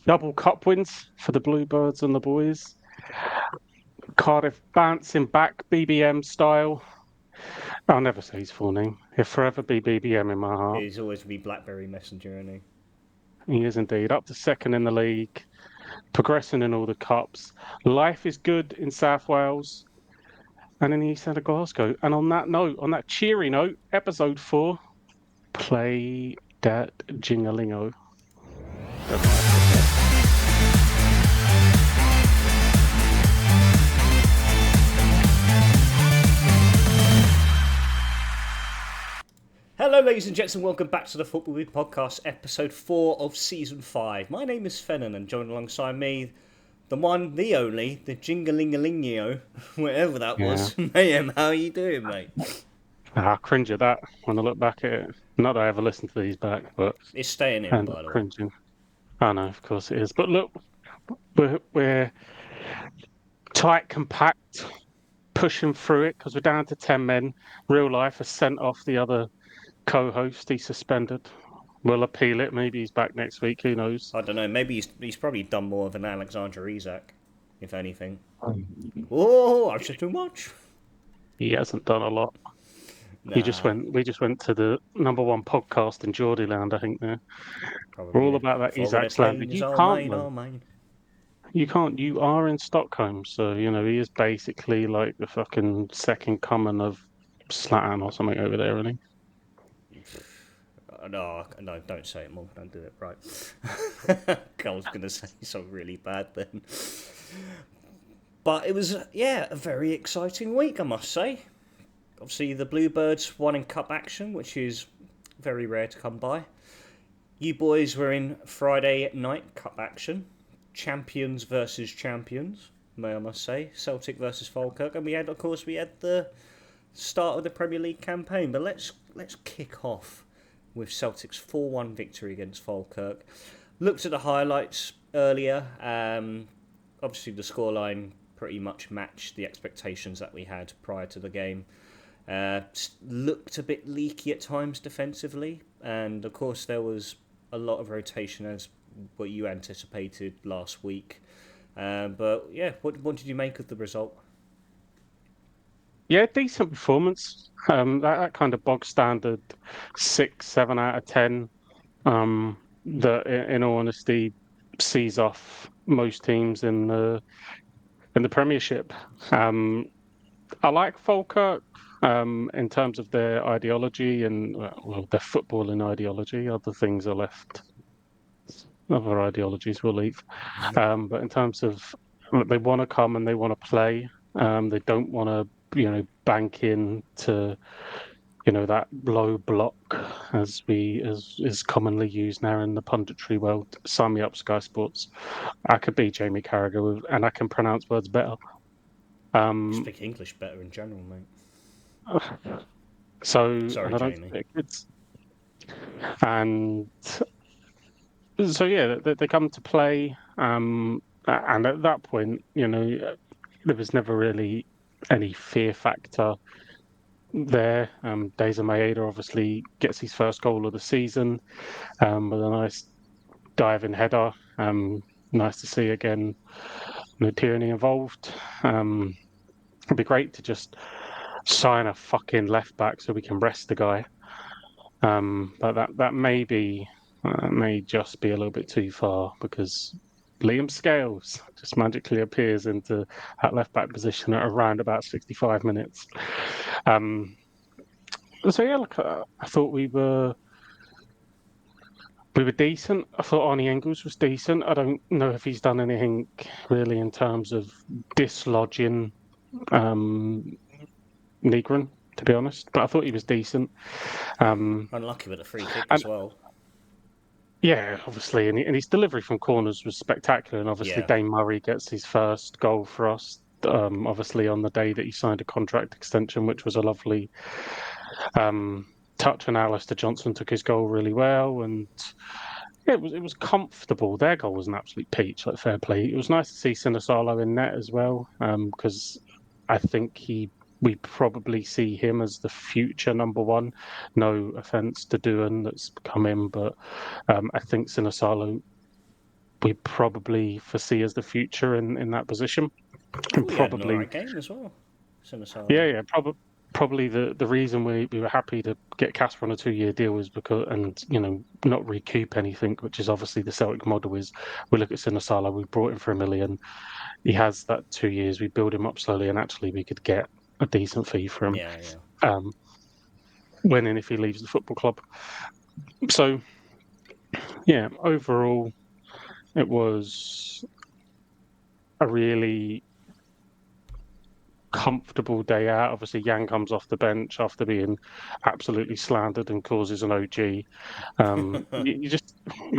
Double cup wins for the Bluebirds and the boys. Cardiff bouncing back BBM style. I'll never say his full name. He'll forever be BBM in my heart. He's always be BlackBerry Messenger, isn't He is indeed up to second in the league, progressing in all the cups. Life is good in South Wales and in the east end of Glasgow. And on that note, on that cheery note, episode 4, play that jingalingo. Hello, ladies and gents, and welcome back to the Football Week Podcast, episode 4 of season 5. My name is Fennan, and joined alongside me, the one, the only, the jingalingalingio, whatever that was. Mayhem, how are you doing, mate? I cringe at that when I look back at it. Not that I ever listened to these back, but It's staying I in, end by up the way. cringing. I know, of course it is. But look, we're tight, compact, pushing through it because we're down to 10 men. Real life has sent off the other co-host. He's suspended. We'll appeal it. Maybe he's back next week. Who knows? I don't know, maybe he's probably done more than Alexander Isak, if anything. Oh, I've said too much. He hasn't done a lot. Nah, We just went to the number 1 podcast in Geordieland, I think. There, we're probably all about that forward Isak of slander. pain is You all can't, mine, though. all mine. You can't. You are in Stockholm, so he is basically like the fucking second coming of Slatan or something over there, isn't he? No, don't say it more. Don't do it. Right. I was going to say something really bad then. But it was, a very exciting week, I must say. Obviously, the Bluebirds won in cup action, which is very rare to come by. You boys were in Friday night cup action. Champions versus champions, I must say. Celtic versus Falkirk. And we had the start of the Premier League campaign. But let's kick off with Celtic's 4-1 victory against Falkirk. Looked at the highlights earlier. Obviously, the scoreline pretty much matched the expectations that we had prior to the game. Looked a bit leaky at times defensively. And, of course, there was a lot of rotation as what you anticipated last week. But, what did you make of the result? Yeah, decent performance. That kind of bog standard 6, 7 out of 10. That, in all honesty, sees off most teams in the Premiership. I like Falkirk in terms of their ideology and their footballing ideology. Other things are left. Other ideologies will leave. But in terms of they want to come and they want to play. They don't want to bank in to that low block as is commonly used now in the punditry world. Sign me up, Sky Sports. I could be Jamie Carragher and I can pronounce words better. You speak English better in general, mate. So Sorry, and I don't Jamie. think it's and so they come to play. And at that point, there was never really any fear factor there. Deza Maeda obviously gets his first goal of the season with a nice diving header. Nice to see again, no Tierney involved. It'd be great to just sign a fucking left back so we can rest the guy. But that may just be a little bit too far because Liam Scales just magically appears into that left back position at around about 65 minutes. So look, I thought we were decent. I thought Arnie Engels was decent. I don't know if he's done anything really in terms of dislodging Negron, to be honest. But I thought he was decent. Unlucky with a free kick as well. Yeah, obviously, and his delivery from corners was spectacular. And obviously, Yeah. Dane Murray gets his first goal for us. Obviously, on the day that he signed a contract extension, which was a lovely touch. And Alistair Johnson took his goal really well, and it was comfortable. Their goal was an absolute peach, like fair play. It was nice to see Sinisalo in net as well, because I think we probably see him as the future number 1. No offense to Doohan that's come in, but I think Sinisalo we probably foresee as the future in that position. I And thought he had an probably, alright game as well. yeah, probably the reason we were happy to get Casper on a 2-year deal was because, and not recoup anything, which is obviously the Celtic model. Is we look at Sinisala, we brought him for $1 million. He has that 2 years. We build him up slowly, and actually we could get a decent fee for him. Yeah. When and if he leaves the football club. So yeah, overall, it was a really comfortable day out. Obviously, Yang comes off the bench after being absolutely slandered and causes an OG. You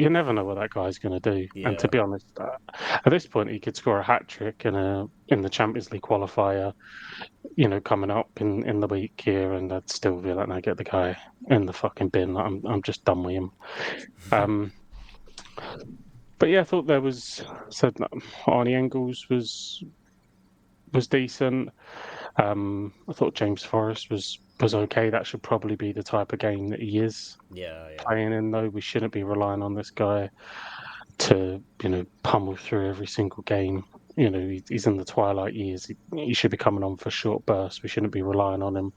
never know what that guy's going to do. And to Yeah. be honest, at this point, he could score a hat trick in the Champions League qualifier. Coming up in the week here, and I'd still be like, "No, get the guy in the fucking bin. I'm just done with him." But yeah, I thought there was said that Arnie Engels was decent. I thought James Forrest was okay. That should probably be the type of game that he is Yeah. playing in, though. We shouldn't be relying on this guy to, pummel through every single game. He's in the twilight years. He should be coming on for short bursts. We shouldn't be relying on him.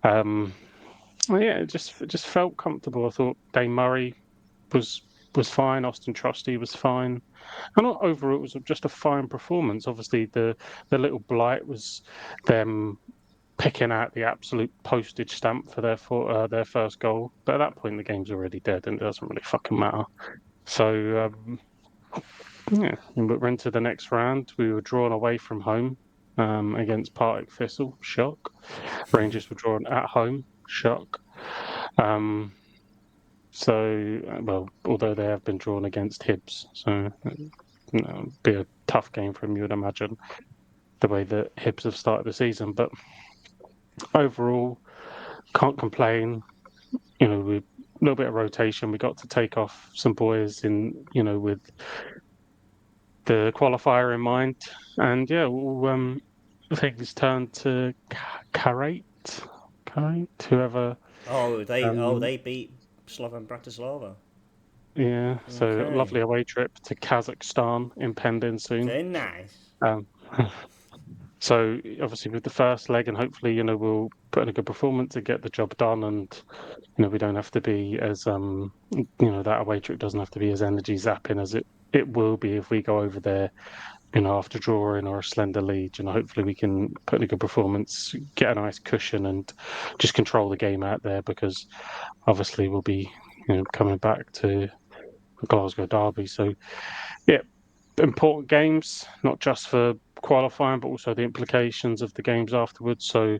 Yeah, it just felt comfortable. I thought Dane Murray was fine. Austin Trusty was fine. And overall, it was just a fine performance. Obviously, the little blight was them picking out the absolute postage stamp for their first goal. But at that point, the game's already dead, and it doesn't really fucking matter. So yeah, we're into the next round. We were drawn away from home against Partick Thistle. Shock. Rangers were drawn at home. Shock. Well, although they have been drawn against Hibs, so it'll be a tough game for them, you would imagine, the way that Hibs have started the season. But overall, can't complain. We a little bit of rotation. We got to take off some boys with the qualifier in mind, and yeah, things turned to Karate, whoever. They beat Slovan Bratislava. Yeah, so Okay. lovely away trip to Kazakhstan impending soon. Very nice. Um, so obviously with the first leg, and hopefully we'll put in a good performance to get the job done, and we don't have to be as that away trip doesn't have to be as energy zapping as it will be if we go over there after drawing or a slender lead. Hopefully we can put in a good performance, get a nice cushion, and just control the game out there, because obviously we'll be coming back to Glasgow derby. So yeah, important games, not just for qualifying, but also the implications of the games afterwards. So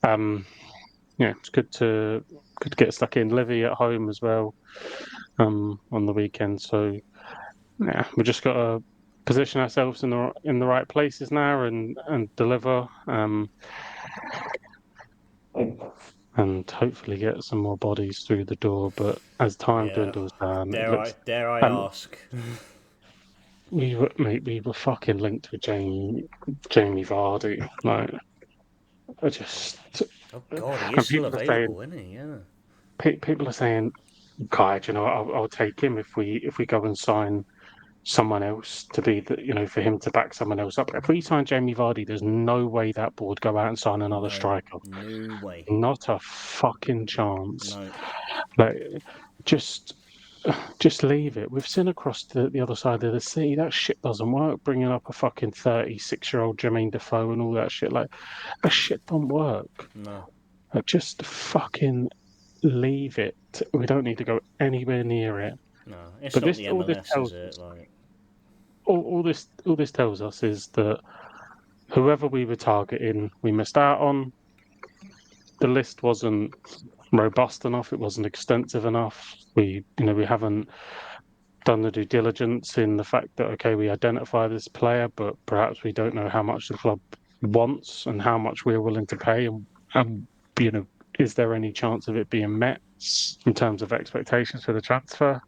yeah, it's good to get stuck in. Livy at home as well on the weekend. So yeah, we just got to position ourselves in the right places now and deliver. And hopefully get some more bodies through the door. But as time Yeah. dwindles down, it Dare looks. I? Dare I And ask? we were fucking linked with Jamie Vardy. Like, I just. Oh God, he is And still available, isn't he? Yeah. people are saying, God, I'll take him if we go and sign someone else to be for him to back someone else up. If we sign Jamie Vardy, there's no way that board go out and sign another No. striker. No way. Not a fucking chance. No. Like, just leave it. We've seen across the other side of the sea that shit doesn't work. Bringing up a fucking 36-year-old Jermaine Defoe and all that shit, like, that shit don't work. No. Like, just fucking leave it. We don't need to go anywhere near it. No. It's But not the all this MLS, tells is it? us, Like. all this tells us is that whoever we were targeting, we missed out on. The list wasn't robust enough. It wasn't extensive enough. We haven't done the due diligence in the fact that, okay, we identify this player, but perhaps we don't know how much the club wants and how much we're willing to pay, and is there any chance of it being met in terms of expectations for the transfer?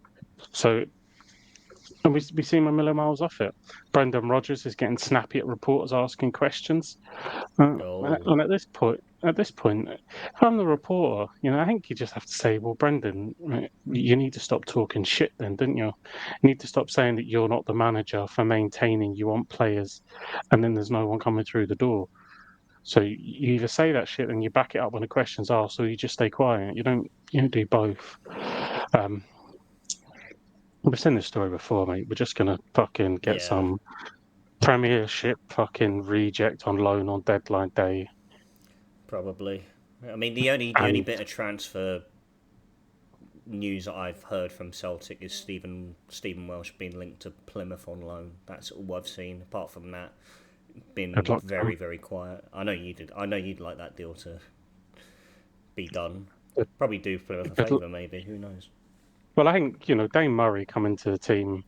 So, and we seem a million miles off it. Brendan Rodgers is getting snappy at reporters asking questions, Oh. and at this point, at this point, if I'm the reporter, I think you just have to say, well, Brendan, right, you need to stop talking shit then, didn't you? You need to stop saying that you're not the manager for maintaining you want players, and then there's no one coming through the door. So you either say that shit and you back it up when the question's asked, or you just stay quiet. You don't do both. We've seen this story before, mate. We're just gonna fucking get Yeah, some Premiership fucking reject on loan on deadline day. probably. I mean, the only And bit of transfer news that I've heard from Celtic is Stephen Welsh being linked to Plymouth on loan. That's all I've seen. Apart from that, good been luck to very very quiet. I know you did. I know you'd like that deal to be done. them. Probably do Plymouth a favour, maybe. Who knows? Well, I think, Dane Murray coming to the team.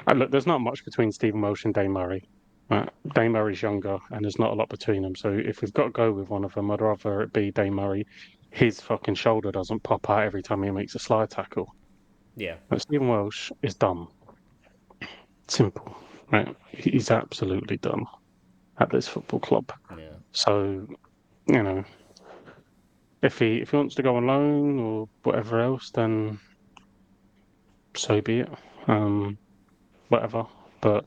And look, there's not much between Stephen Welsh and Dane Murray. Dane Murray's younger, and there's not a lot between them. So if we've got to go with one of them, I'd rather it be Dane Murray. His fucking shoulder doesn't pop out every time he makes a slide tackle. Yeah, But Stephen Welsh is dumb. Simple. Right? He's absolutely dumb at this football club. yeah, So, you know, if he wants to go on loan or whatever else, then so be it. Whatever. But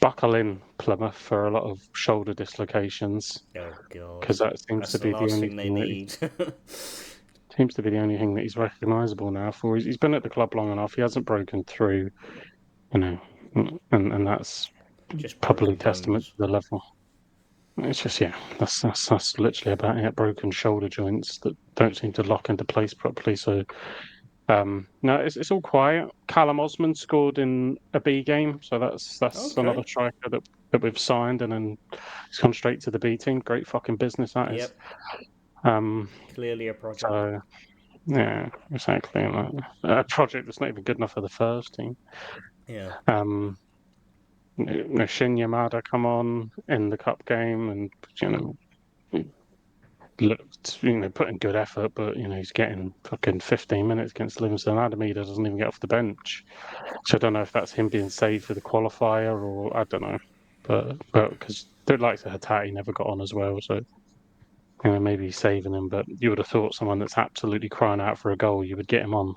buckle in, Plymouth, for a lot of shoulder dislocations, oh god, because that seems that's to the be the last only thing they thing that need. seems to be the only thing that he's recognisable now for. He's been at the club long enough. He hasn't broken through, you know, and that's Just probably broken testament to bones. the level. It's just that's literally about it. Broken shoulder joints that don't seem to lock into place properly. So no, it's all quiet. Callum Osman scored in a B game, so that's another Okay. striker that we've signed, and then he's gone straight to the B team. Great fucking business that is. Yep. Um, Clearly a project. so yeah, exactly. And a project that's not even good enough for the first team. Yeah. Um, Shin Yamada come on in the cup game, and you know looked, putting good effort, but he's getting fucking 15 minutes against Livingston. Adamida doesn't even get off the bench, so I don't know if that's him being saved for the qualifier or I don't know, but because the likes of Hatate never got on as well, so maybe he's saving him. But you would have thought someone that's absolutely crying out for a goal, you would get him on,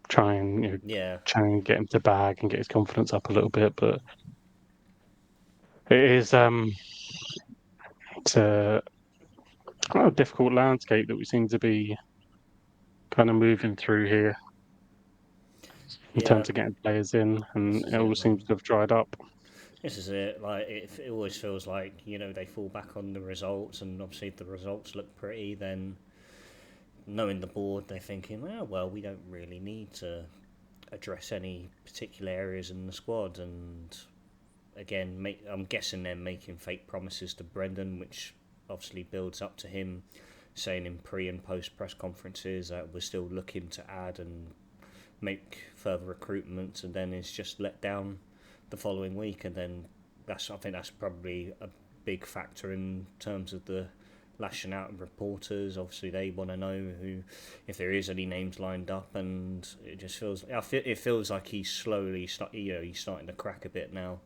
try and Yeah. try and get him to bag and get his confidence up a little bit. But it is it's a difficult landscape that we seem to be kind of moving through here in Yeah. terms of getting players in, This and is it all it, seems man. to have dried up. This is it. Like it always feels like they fall back on the results, and obviously if the results look pretty, then knowing the board, they're thinking, oh well, we don't really need to address any particular areas in the squad, and again, I'm guessing they're making fake promises to Brendan, which obviously builds up to him saying in pre and post press conferences that we're still looking to add and make further recruitments, and then it's just let down the following week, and then I think that's probably a big factor in terms of the lashing out of reporters. Obviously, they want to know who, if there is any names lined up, and it just feels like he's slowly he's starting to crack a bit now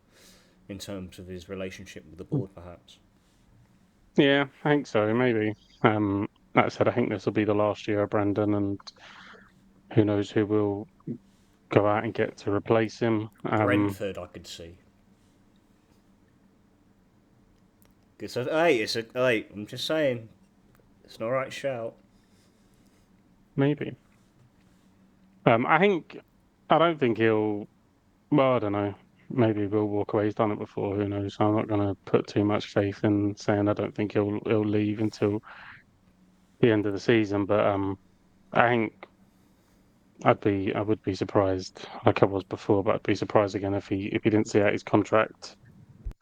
in terms of his relationship with the board, perhaps. Yeah, I think so. Maybe. Like I said, I think this will be the last year of Brandon, and who knows who will go out and get to replace him. Brentford, I could see. So, hey, I'm just saying, it's an alright shout. Maybe. I think. I don't think he'll. Well, I don't know. Maybe we'll walk away. He's done it before. Who knows? I'm not going to put too much faith in saying I don't think he'll leave until the end of the season. But I think I would be surprised, like I was before, but I'd be surprised again if he didn't see out his contract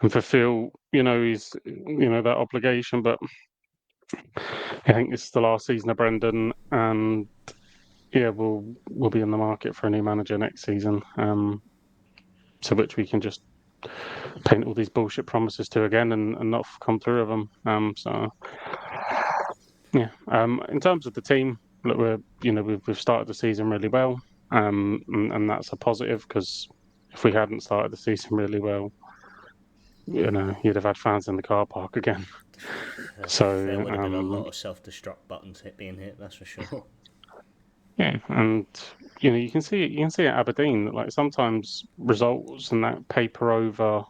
and fulfill, his that obligation. But I think this is the last season of Brendan, and yeah, we'll be in the market for a new manager next season. To which we can just paint all these bullshit promises to again and not come through with them. So yeah. In terms of the team, look, we've started the season really well, and that's a positive because if we hadn't started the season really well, you'd have had fans in the car park again. There So would have been a lot of self-destruct buttons being hit, that's for sure. yeah, and you can see it. You can see at Aberdeen that like sometimes results and that paper over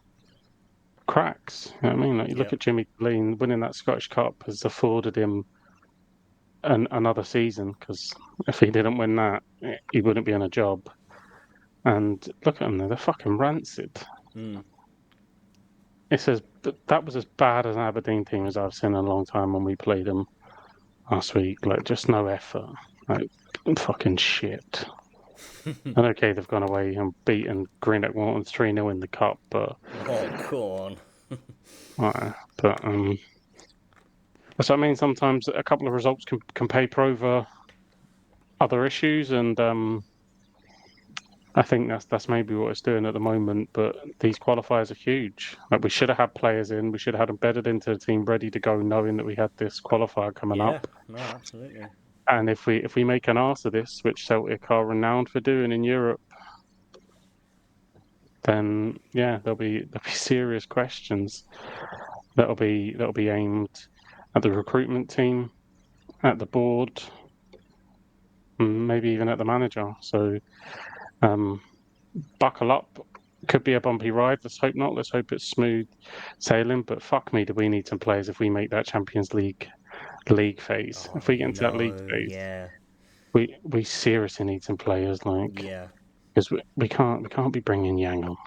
cracks. You know what I mean? Like you look Yeah. at Jimmy Lean winning that Scottish Cup has afforded him another season because if he didn't win that, he wouldn't be on a job. And look at them, they're fucking rancid. Mm. That was as bad as an Aberdeen team as I've seen in a long time when we played them last week. Like just no effort, like fucking shit. And okay, they've gone away and beaten Greenock Morton 3-0 in the cup, but Oh, go on. but so I mean sometimes a couple of results can paper over other issues, and I think that's maybe what it's doing at the moment. But these qualifiers are huge. Like we should have had players in, we should have had embedded into the team ready to go, knowing that we had this qualifier coming Yeah, up. no, absolutely. And if we make an arse of this, which Celtic are renowned for doing in Europe, then yeah, there'll be serious questions that'll be aimed at the recruitment team, at the board, maybe even at the manager. So buckle up. Could be a bumpy ride. Let's hope not. Let's hope it's smooth sailing. But fuck me, do we need some players if we make that Champions League phase? Oh, If we get into that league no, phase, yeah. we seriously need some players Yeah. because we can't be bringing Yang on.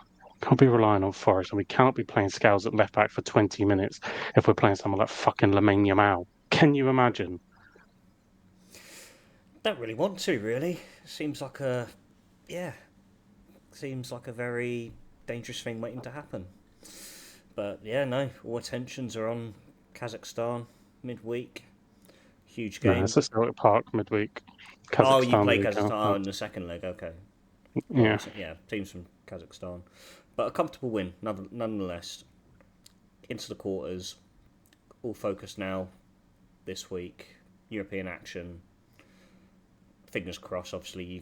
Can't be relying on Forest, and we can't be playing Scales at left back for 20 minutes if we're playing someone like fucking Lamine Yamal. Can you imagine? Don't really want to, really. Seems like a. Yeah. Seems like a very dangerous thing waiting to happen. But yeah, no. All attentions are on Kazakhstan midweek. Huge No, game. it's a Celtic Park midweek. Oh, you Kazakhstan play league. Kazakhstan in the second leg, okay. Well, Yeah, yeah, teams from Kazakhstan. But a comfortable win, nonetheless. Into the quarters. All focused now this week. European action. Fingers crossed, obviously, you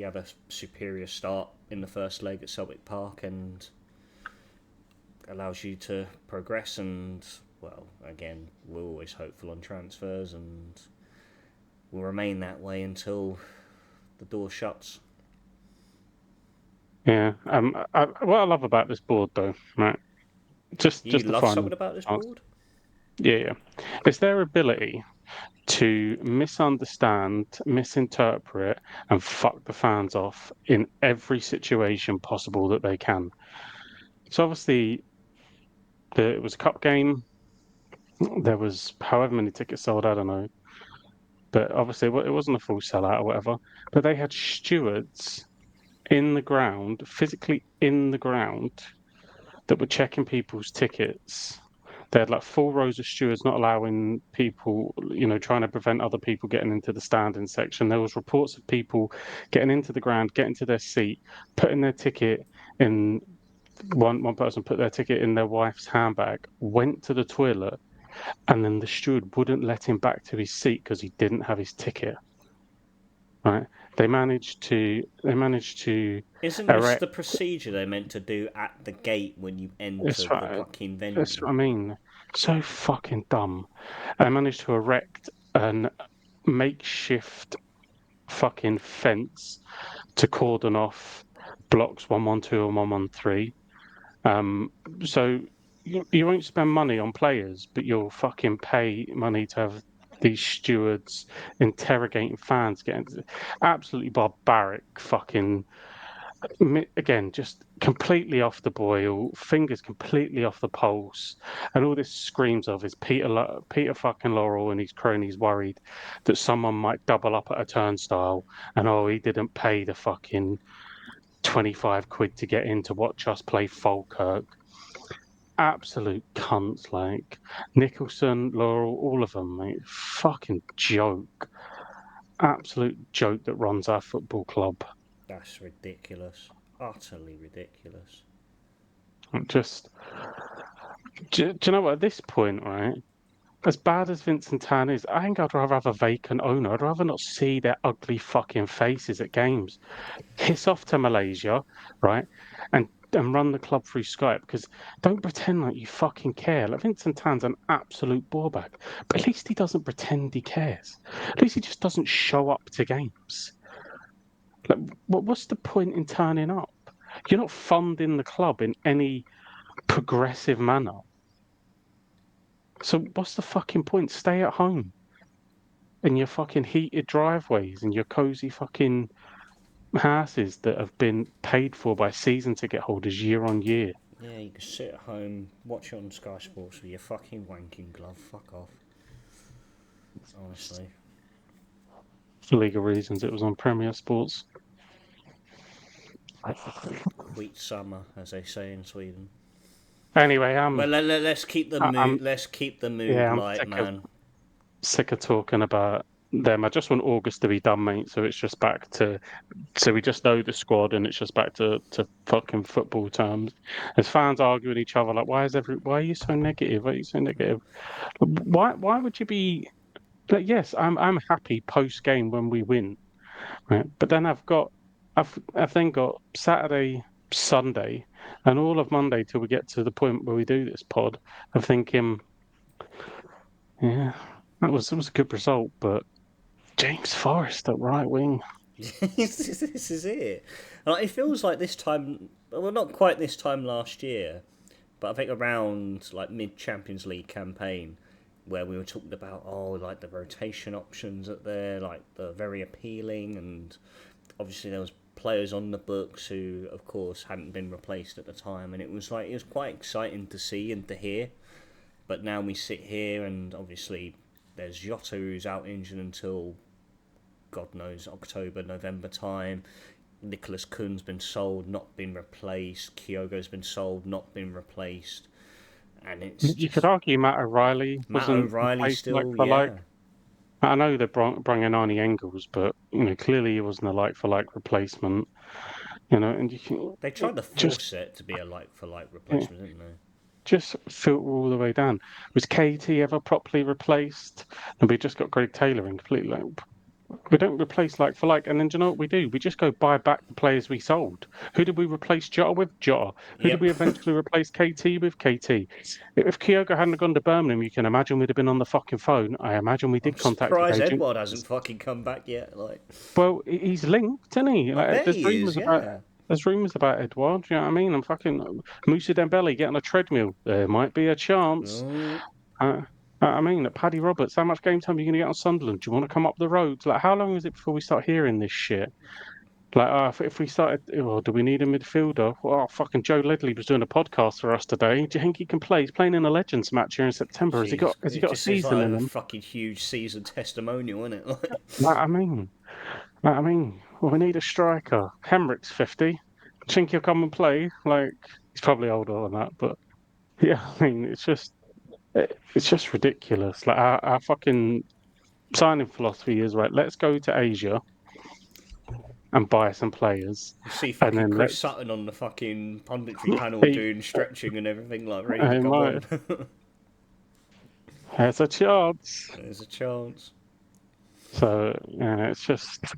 have a superior start in the first leg at Celtic Park and allows you to progress and, well, again, we're always hopeful on transfers and will remain that way until the door shuts. yeah. What I love about this board, though, right? You Just the love final something about this chance. board? Yeah, yeah. It's their ability to misunderstand, misinterpret, and fuck the fans off in every situation possible that they can. So obviously, it was a cup game. There was however many tickets sold. I don't know, but obviously it wasn't a full sellout or whatever. But they had stewards in the ground, physically in the ground, that were checking people's tickets. They had like full rows of stewards not allowing people, trying to prevent other people getting into the standing section. There was reports of people getting into the ground, getting to their seat, putting their ticket in. One person put their ticket in their wife's handbag, went to the toilet, and then the steward wouldn't let him back to his seat because he didn't have his ticket. Right? They managed to Isn't this erect. the procedure they're meant to do at the gate when you enter It's the right. fucking That's venue? what I mean. So fucking dumb. They managed to erect an makeshift fucking fence to cordon off blocks 112 and 113. Um, so you won't spend money on players, but you'll fucking pay money to have these stewards interrogating fans, getting absolutely barbaric fucking. Again, just completely off the boil, fingers completely off the pulse, and all this screams of is Peter fucking Laurel and his cronies worried that someone might double up at a turnstile, and he didn't pay the fucking 25 quid to get in to watch us play Falkirk. Absolute cunts, like Nicholson, Laurel, all of them, mate. Fucking joke. Absolute joke that runs our football club. That's ridiculous. Utterly ridiculous. Just, do you know what? At this point, right? As bad as Vincent Tan is, I think I'd rather have a vacant owner. I'd rather not see their ugly fucking faces at games. Piss off to Malaysia, right? And and run the club through Skype, because don't pretend like you fucking care. Like Vincent Tan's an absolute borebag, but at least he doesn't pretend he cares. At least he just doesn't show up to games. Like, what's the point in turning up? You're not funding the club in any progressive manner. So what's the fucking point? Stay at home in your fucking heated driveways and your cozy fucking houses that have been paid for by season ticket holders year on year. Yeah, you can sit at home, watch it on Sky Sports with your fucking wanking glove. Fuck off. Honestly. For legal reasons, it was on Premier Sports. Wheat summer, as they say in Sweden. Anyway, Well, let's keep the I'm mood. Let's keep the mood yeah, I'm light, man. sick of talking about them. I just want August to be done, mate. So it's just back to we just know the squad, and it's just back to fucking football terms. As fans arguing each other, like, why are you so negative? Why are you so negative? Why would you be like, yes, I'm happy post game when we win, right? But then I've then got Saturday, Sunday, and all of Monday till we get to the point where we do this pod of thinking, yeah, it was a good result, but James Forrest at right wing. This is it. Like, it feels like this time. Well, not quite this time last year, but I think around like mid Champions League campaign, where we were talking about like the rotation options at there, like the very appealing, and obviously there was players on the books who, of course, hadn't been replaced at the time, and it was quite exciting to see and to hear. But now we sit here, and obviously there's Jota who's out injured until God knows October, November time. Nicholas Kuhn's been sold, not been replaced. Kyogo's been sold, not been replaced. And it's You could just argue Matt O'Reilly Matt wasn't O'Reilly replaced like still, for like. yeah. I know they brought in Arnie Engels, but clearly he wasn't a like for like replacement. And you can They tried to just force it to be a like for like yeah, replacement, didn't they? just filter all the way down. Was KT ever properly replaced? And we just got Greg Taylor in completely. Like, we don't replace like for like, and then do you know what we do? We just go buy back the players we sold. Who did we replace Jota with? Jota. Who did Yep. we eventually replace KT with? KT. If Kyogo hadn't gone to Birmingham, you can imagine we'd have been on the fucking phone. I imagine we I'm did contact his surprised agent. Edward hasn't fucking come back yet. Like, Well, he's linked, isn't he? I Like, bet he is, yeah. there's rumours about Edouard. You know what I mean? I'm fucking Moussa Dembele getting a treadmill. There might be a chance. Oh, Uh, I mean, Paddy Roberts, how much game time are you going to get on Sunderland? Do you want to come up the roads? Like, how long is it before we start hearing this shit? Like, if we started, well, do we need a midfielder? Well, fucking Joe Ledley was doing a podcast for us today. Do you think he can play? He's playing in a Legends match here in September. Jesus. Has he It got a just is season like in a him? fucking huge season testimonial, isn't it? Like, Like, I mean, well, we need a striker. Henrik's 50. Think he'll come and play? Like, he's probably older than that, but yeah, I mean, it's just ridiculous. Like, our fucking signing philosophy is right. Let's go to Asia and buy some players, you see and fucking then Chris let's. Sutton on the fucking punditry panel He, doing stretching and everything, like ready to he go might. on. There's a chance. There's a chance. So yeah, it's just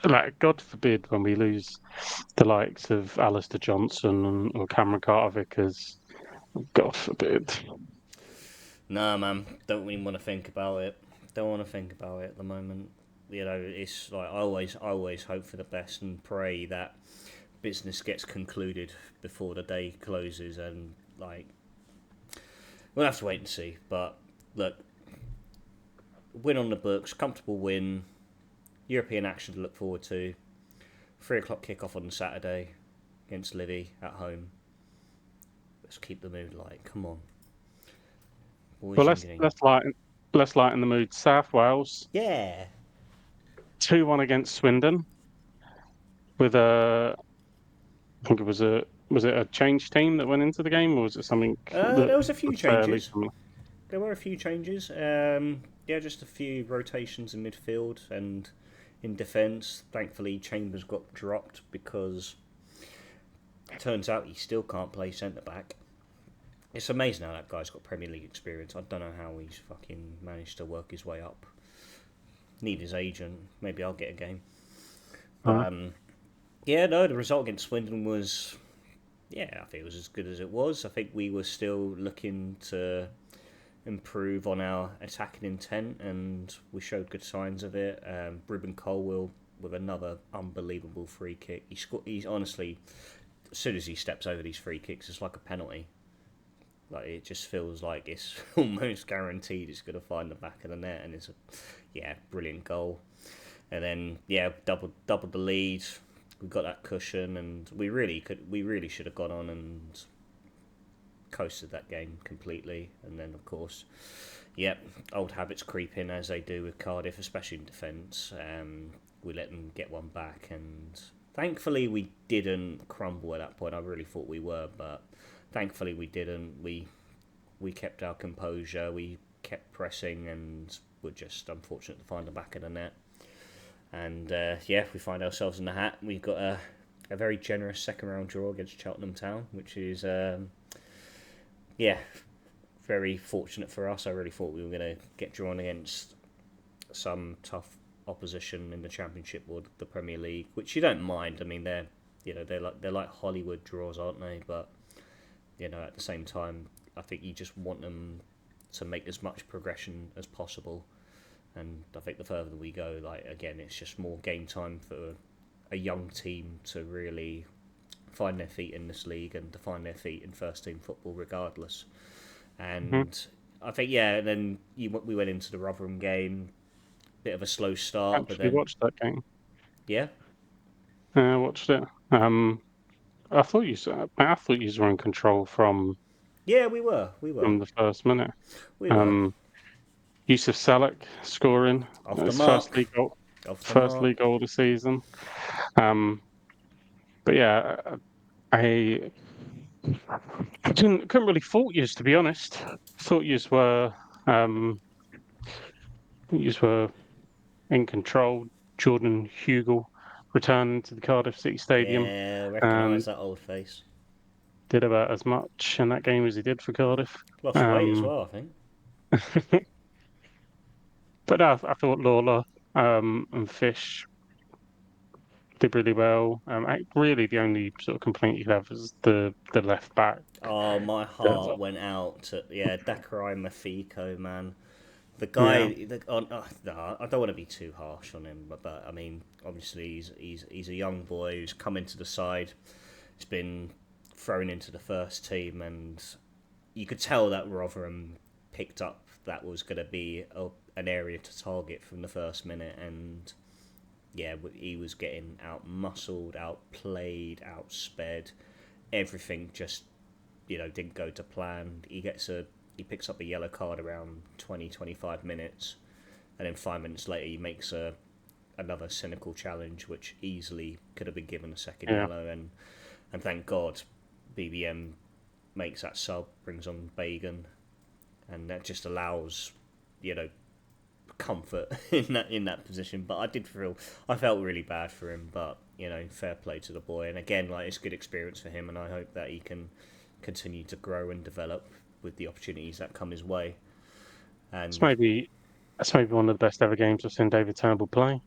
like God forbid when we lose the likes of Alistair Johnson or Cameron Carter Vickers. God forbid. Nah, man, don't even want to think about it. Don't want to think about it at the moment. You know, it's like I always hope for the best and pray that business gets concluded before the day closes, and like we'll have to wait and see. But look, win on the books, comfortable win, European action to look forward to. 3 o'clock kickoff on Saturday against Livy at home. Let's keep the mood light. Come on, boys Well, and getting. let's lighten the mood. South Wales Yeah. 2-1 against Swindon with I think it was it a change team that went into the game, or was it something that There was a few was fairly changes. similar? There were a few changes. Yeah, just a few rotations in midfield and in defence. Thankfully, Chambers got dropped because it turns out he still can't play centre back. It's amazing how that guy's got Premier League experience. I don't know how he's fucking managed to work his way up. Need his agent. Maybe I'll get a game. But Uh, yeah, no, the result against Swindon was Yeah, I think it was as good as it was. I think we were still looking to improve on our attacking intent, and we showed good signs of it. Ruben Colwill with another unbelievable free kick. He's honestly, as soon as he steps over these free kicks, it's like a penalty. Like it just feels like it's almost guaranteed it's going to find the back of the net, and it's a brilliant goal. And then doubled the lead. We got that cushion, and we really should have gone on and coasted that game completely. And then of course, old habits creep in as they do with Cardiff, especially in defence. We let them get one back, and thankfully we didn't crumble at that point. I really thought we were, but thankfully we didn't. We kept our composure. We kept pressing, and were just unfortunate to find the back of the net. And we find ourselves in the hat. We've got a very generous second round draw against Cheltenham Town, which is very fortunate for us. I really thought we were going to get drawn against some tough opposition in the Championship or the Premier League, which you don't mind. I mean, they're like Hollywood draws, aren't they? But at the same time, I think you just want them to make as much progression as possible. And I think the further we go, it's just more game time for a young team to really find their feet in this league and to find their feet in first team football regardless. And I think, and then we went into the Rotherham game, bit of a slow start. Actually, but then watched that game. Yeah? I watched it. I thought you were in control from Yeah, we were. the first minute. We were. Yusuf Salek scoring Off the his mark. first league goal of the season. But yeah, I couldn't really fault yous, to be honest. Thought yous were in control. Jordan Hugel returned to the Cardiff City Stadium Yeah, recognise and that old face. did about as much in that game as he did for Cardiff. Lost weight as well, I think. But I thought Lawler and Fish did really well. Really, the only sort of complaint you could have is the left back. Oh, my heart went out to Dakarai Mafiko, man. The guy, Yeah. no, I don't want to be too harsh on him, but I mean, obviously he's a young boy who's come into the side. He's been thrown into the first team, and you could tell that Rotherham picked up that was going to be an area to target from the first minute, and he was getting out-muscled, outplayed, outsped. Everything just, didn't go to plan. He picks up a yellow card around 20-25 minutes, and then 5 minutes later he makes another cynical challenge, which easily could have been given a second yellow, and thank God BBM makes that sub, brings on Bagan, and that just allows, comfort in that position. But I felt really bad for him, but fair play to the boy, and again, it's a good experience for him, and I hope that he can continue to grow and develop with the opportunities that come his way. And It's maybe one of the best ever games I've seen David Turnbull play.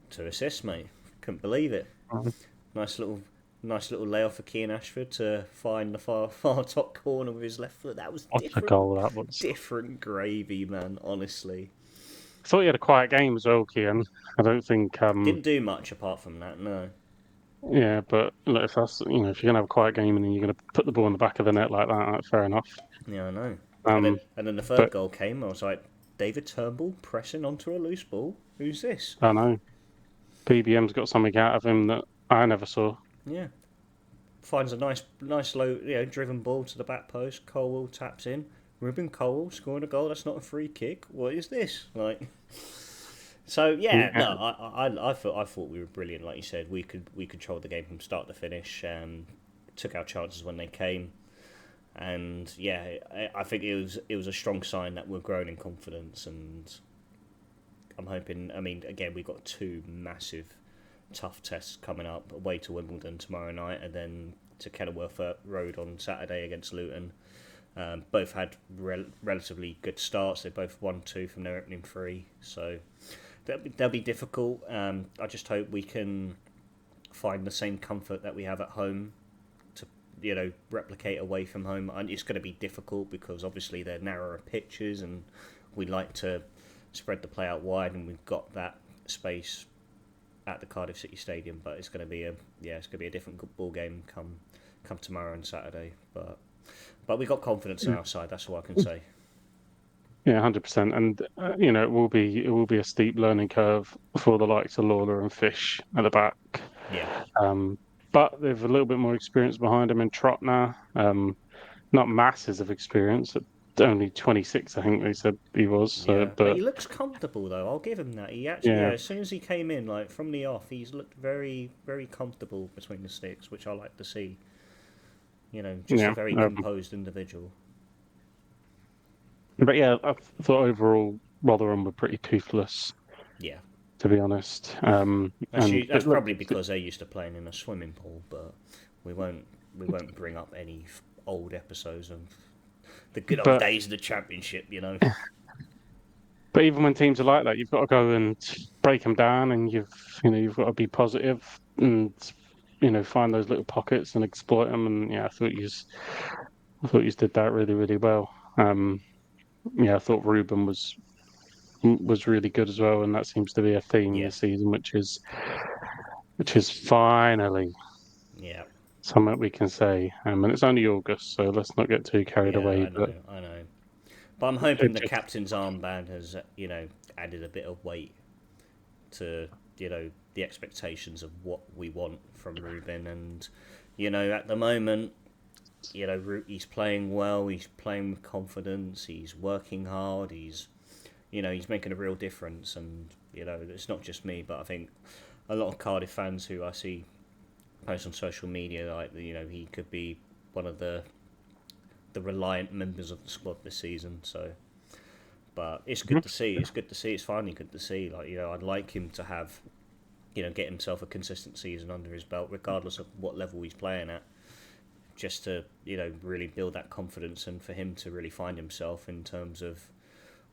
2 assists, mate. Couldn't believe it. Nice little layoff for Keane Ashford to find the far top corner with his left foot. That was different. A goal that was. Different gravy, man. Honestly. I thought he had a quiet game as well, Keane. I don't think didn't do much apart from that. No. Yeah, but look, if that's if you're gonna have a quiet game and then you're gonna put the ball in the back of the net like that, that's fair enough. Yeah, I know. And then the third goal came. I was like, David Turnbull pressing onto a loose ball. Who's this? I know. PBM's got something out of him that I never saw. Yeah. Finds a nice low, driven ball to the back post. Colwill taps in. Ruben Colwill scoring a goal. That's not a free kick. What is this? So I thought we were brilliant. Like you said, we controlled the game from start to finish. Took our chances when they came, and I think it was a strong sign that we're growing in confidence. And I'm hoping. I mean, again, we've got 2 massive, tough tests coming up. Away to Wimbledon tomorrow night, and then to Kenilworth Road on Saturday against Luton. Both had relatively good starts. They both won 2 from their opening 3, so they'll be difficult. I just hope we can find the same comfort that we have at home to replicate away from home. And it's going to be difficult because obviously they're narrower pitches, and we like to spread the play out wide, and we've got that space at the Cardiff City Stadium. But it's going to be a different ball game come tomorrow and Saturday. But we got confidence in our side. That's all I can say. Yeah, 100%. And it will be a steep learning curve for the likes of Lawler and Fish at the back. Yeah. But they've a little bit more experience behind them in Trot now. Not masses of experience. Only 26, I think they said he was. So, but he looks comfortable though. I'll give him that. He actually, as soon as he came in, like from the off, he's looked very, very comfortable between the sticks, which I like to see. Just a very composed individual. But yeah, I thought overall Rotherham were pretty toothless. Yeah. To be honest. That's probably because they're used to playing in a swimming pool, but we won't bring up any old episodes of the good old days of the Championship, But even when teams are like that, you've got to go and break them down, and you've got to be positive and find those little pockets and exploit them. And I thought you did that really, really well. I thought Ruben was really good as well, and that seems to be a theme this season, which is finally something we can say. And it's only August, so let's not get too carried away. I know. But I'm hoping the captain's armband has, added a bit of weight to, the expectations of what we want from Ruben. And, at the moment, he's playing well. He's playing with confidence. He's working hard. He's making a real difference. And, it's not just me, but I think a lot of Cardiff fans who I see post on social media, like, he could be one of the reliant members of the squad this season. So, but it's good to see. It's good to see. It's finally good to see. Like, I'd like him to have, get himself a consistent season under his belt, regardless of what level he's playing at, just to, really build that confidence and for him to really find himself in terms of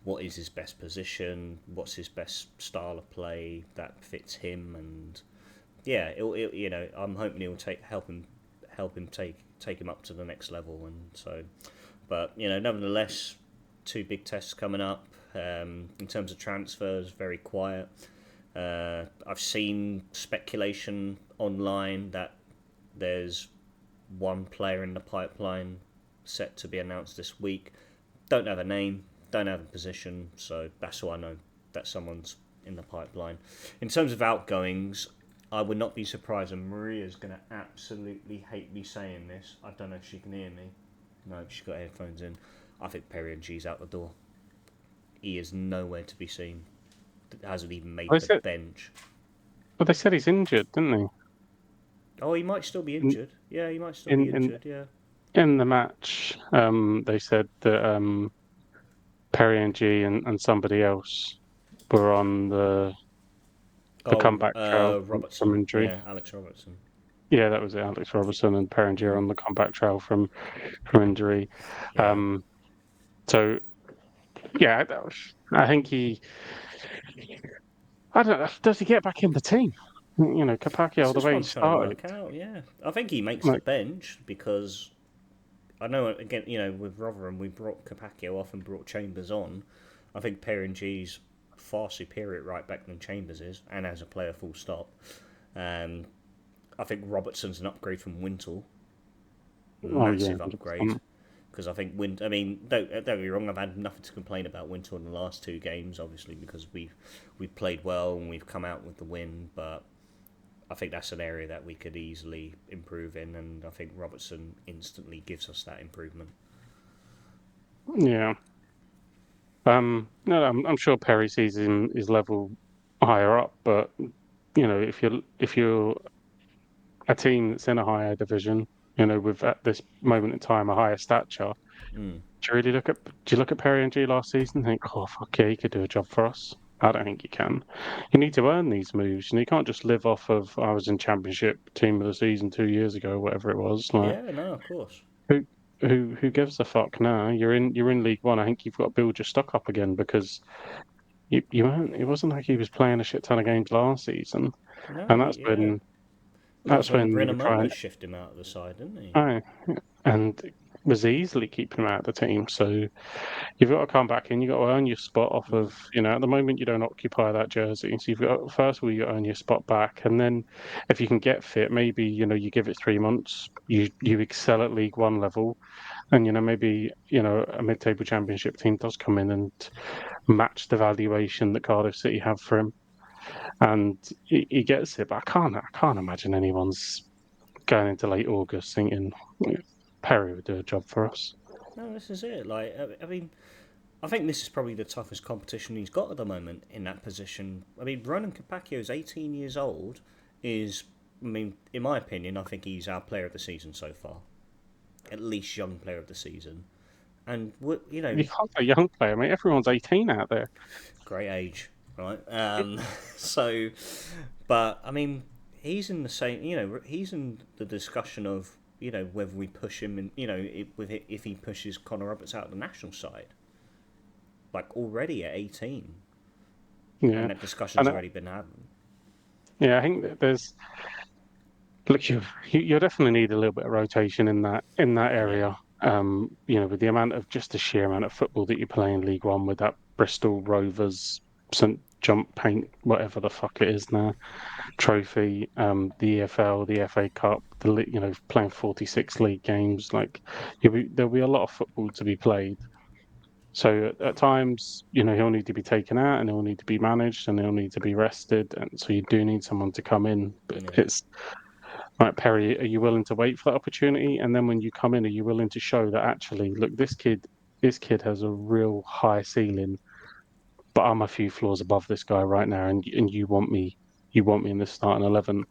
what is his best position, what's his best style of play that fits him, and I'm hoping he'll help him take him up to the next level. And so, but nevertheless, 2 big tests coming up. In terms of transfers, very quiet. I've seen speculation online that there's one player in the pipeline set to be announced this week. Don't have a name, don't have a position, so that's all I know, that someone's in the pipeline. In terms of outgoings, I would not be surprised, and Maria's going to absolutely hate me saying this. I don't know if she can hear me. No, she's got headphones in. I think Perry and G's out the door. He is nowhere to be seen. Hasn't even made the bench. Well, they said he's injured, didn't they? Oh, he might still be injured. Yeah, he might still be injured, yeah. In the match, they said that Perry and G and somebody else were on the comeback trail from injury. Yeah, Alex Robertson. Yeah, that was it. Alex Robertson and Perry and G are on the comeback trail from injury. Yeah. So, yeah, I think I don't know. Does he get back in the team? Capacchio, the way he started. Yeah, I think he makes the bench because I know, again, with Rotherham, we brought Capacchio off and brought Chambers on. I think Perry and G's far superior at right back than Chambers is, and as a player, full stop. I think Robertson's an upgrade from Wintle. Massive upgrade. Because I think don't get me wrong, I've had nothing to complain about Wintle in the last 2 games, obviously, because we've played well and we've come out with the win, but I think that's an area that we could easily improve in, and I think Robertson instantly gives us that improvement. Yeah. No, I'm sure Perry sees his level higher up, but if you're a team that's in a higher division, with at this moment in time a higher stature, do you look at Perry and G last season and think, oh fuck yeah, he could do a job for us? I don't think you can. You need to earn these moves, and you can't just live off of I was in Championship Team of the Season 2 years ago, whatever it was. Yeah, no, of course. Who gives a fuck now? You're in League One. I think you've got to build your stock up again because you weren't. It wasn't like he was playing a shit ton of games last season, No, and that's been That's That's when when you were trying. Renamola shifted him out of the side, didn't he? Oh, and was easily keeping him out of the team. So you've got to come back in. You've got to earn your spot off Mm. of, at the moment you don't occupy that jersey. So you've got, first of all, you got to earn your spot back. And then if you can get fit, maybe, you give it 3 months, you excel at League One level. And, maybe, a mid-table championship team does come in and match the valuation that Cardiff City have for him. And he gets it. But I can't imagine anyone's going into late August thinking Perry would do a job for us. No, this is it. Like, I mean, I think this is probably the toughest competition he's got at the moment in that position. I mean, Ronan Capacchio's 18 years old. I mean, in my opinion, I think he's our player of the season so far. At least young player of the season. And, You can't say young player, mate. Everyone's 18 out there. great age, right? So, but, I mean, he's in the same, he's in the discussion of, whether we push him and, if he pushes Connor Roberts out of the national side. Like, already at 18. Yeah, And that discussion's and already been happening. yeah, I think that there's look, you definitely need a little bit of rotation in that Yeah. area. With the amount of just the sheer amount of football that you play in League One with that Bristol Rovers St Jump Paint, whatever the fuck it is now, trophy, the EFL, the FA Cup, playing 46 league games, like there'll be a lot of football to be played. So at times, he'll need to be taken out and he'll need to be managed and he'll need to be rested. And so you do need someone to come in. But Yeah. it's right, Perry, are you willing to wait for that opportunity? And then when you come in, are you willing to show that actually, look, this kid has a real high ceiling, but I'm a few floors above this guy right now, and you want me in the starting 11.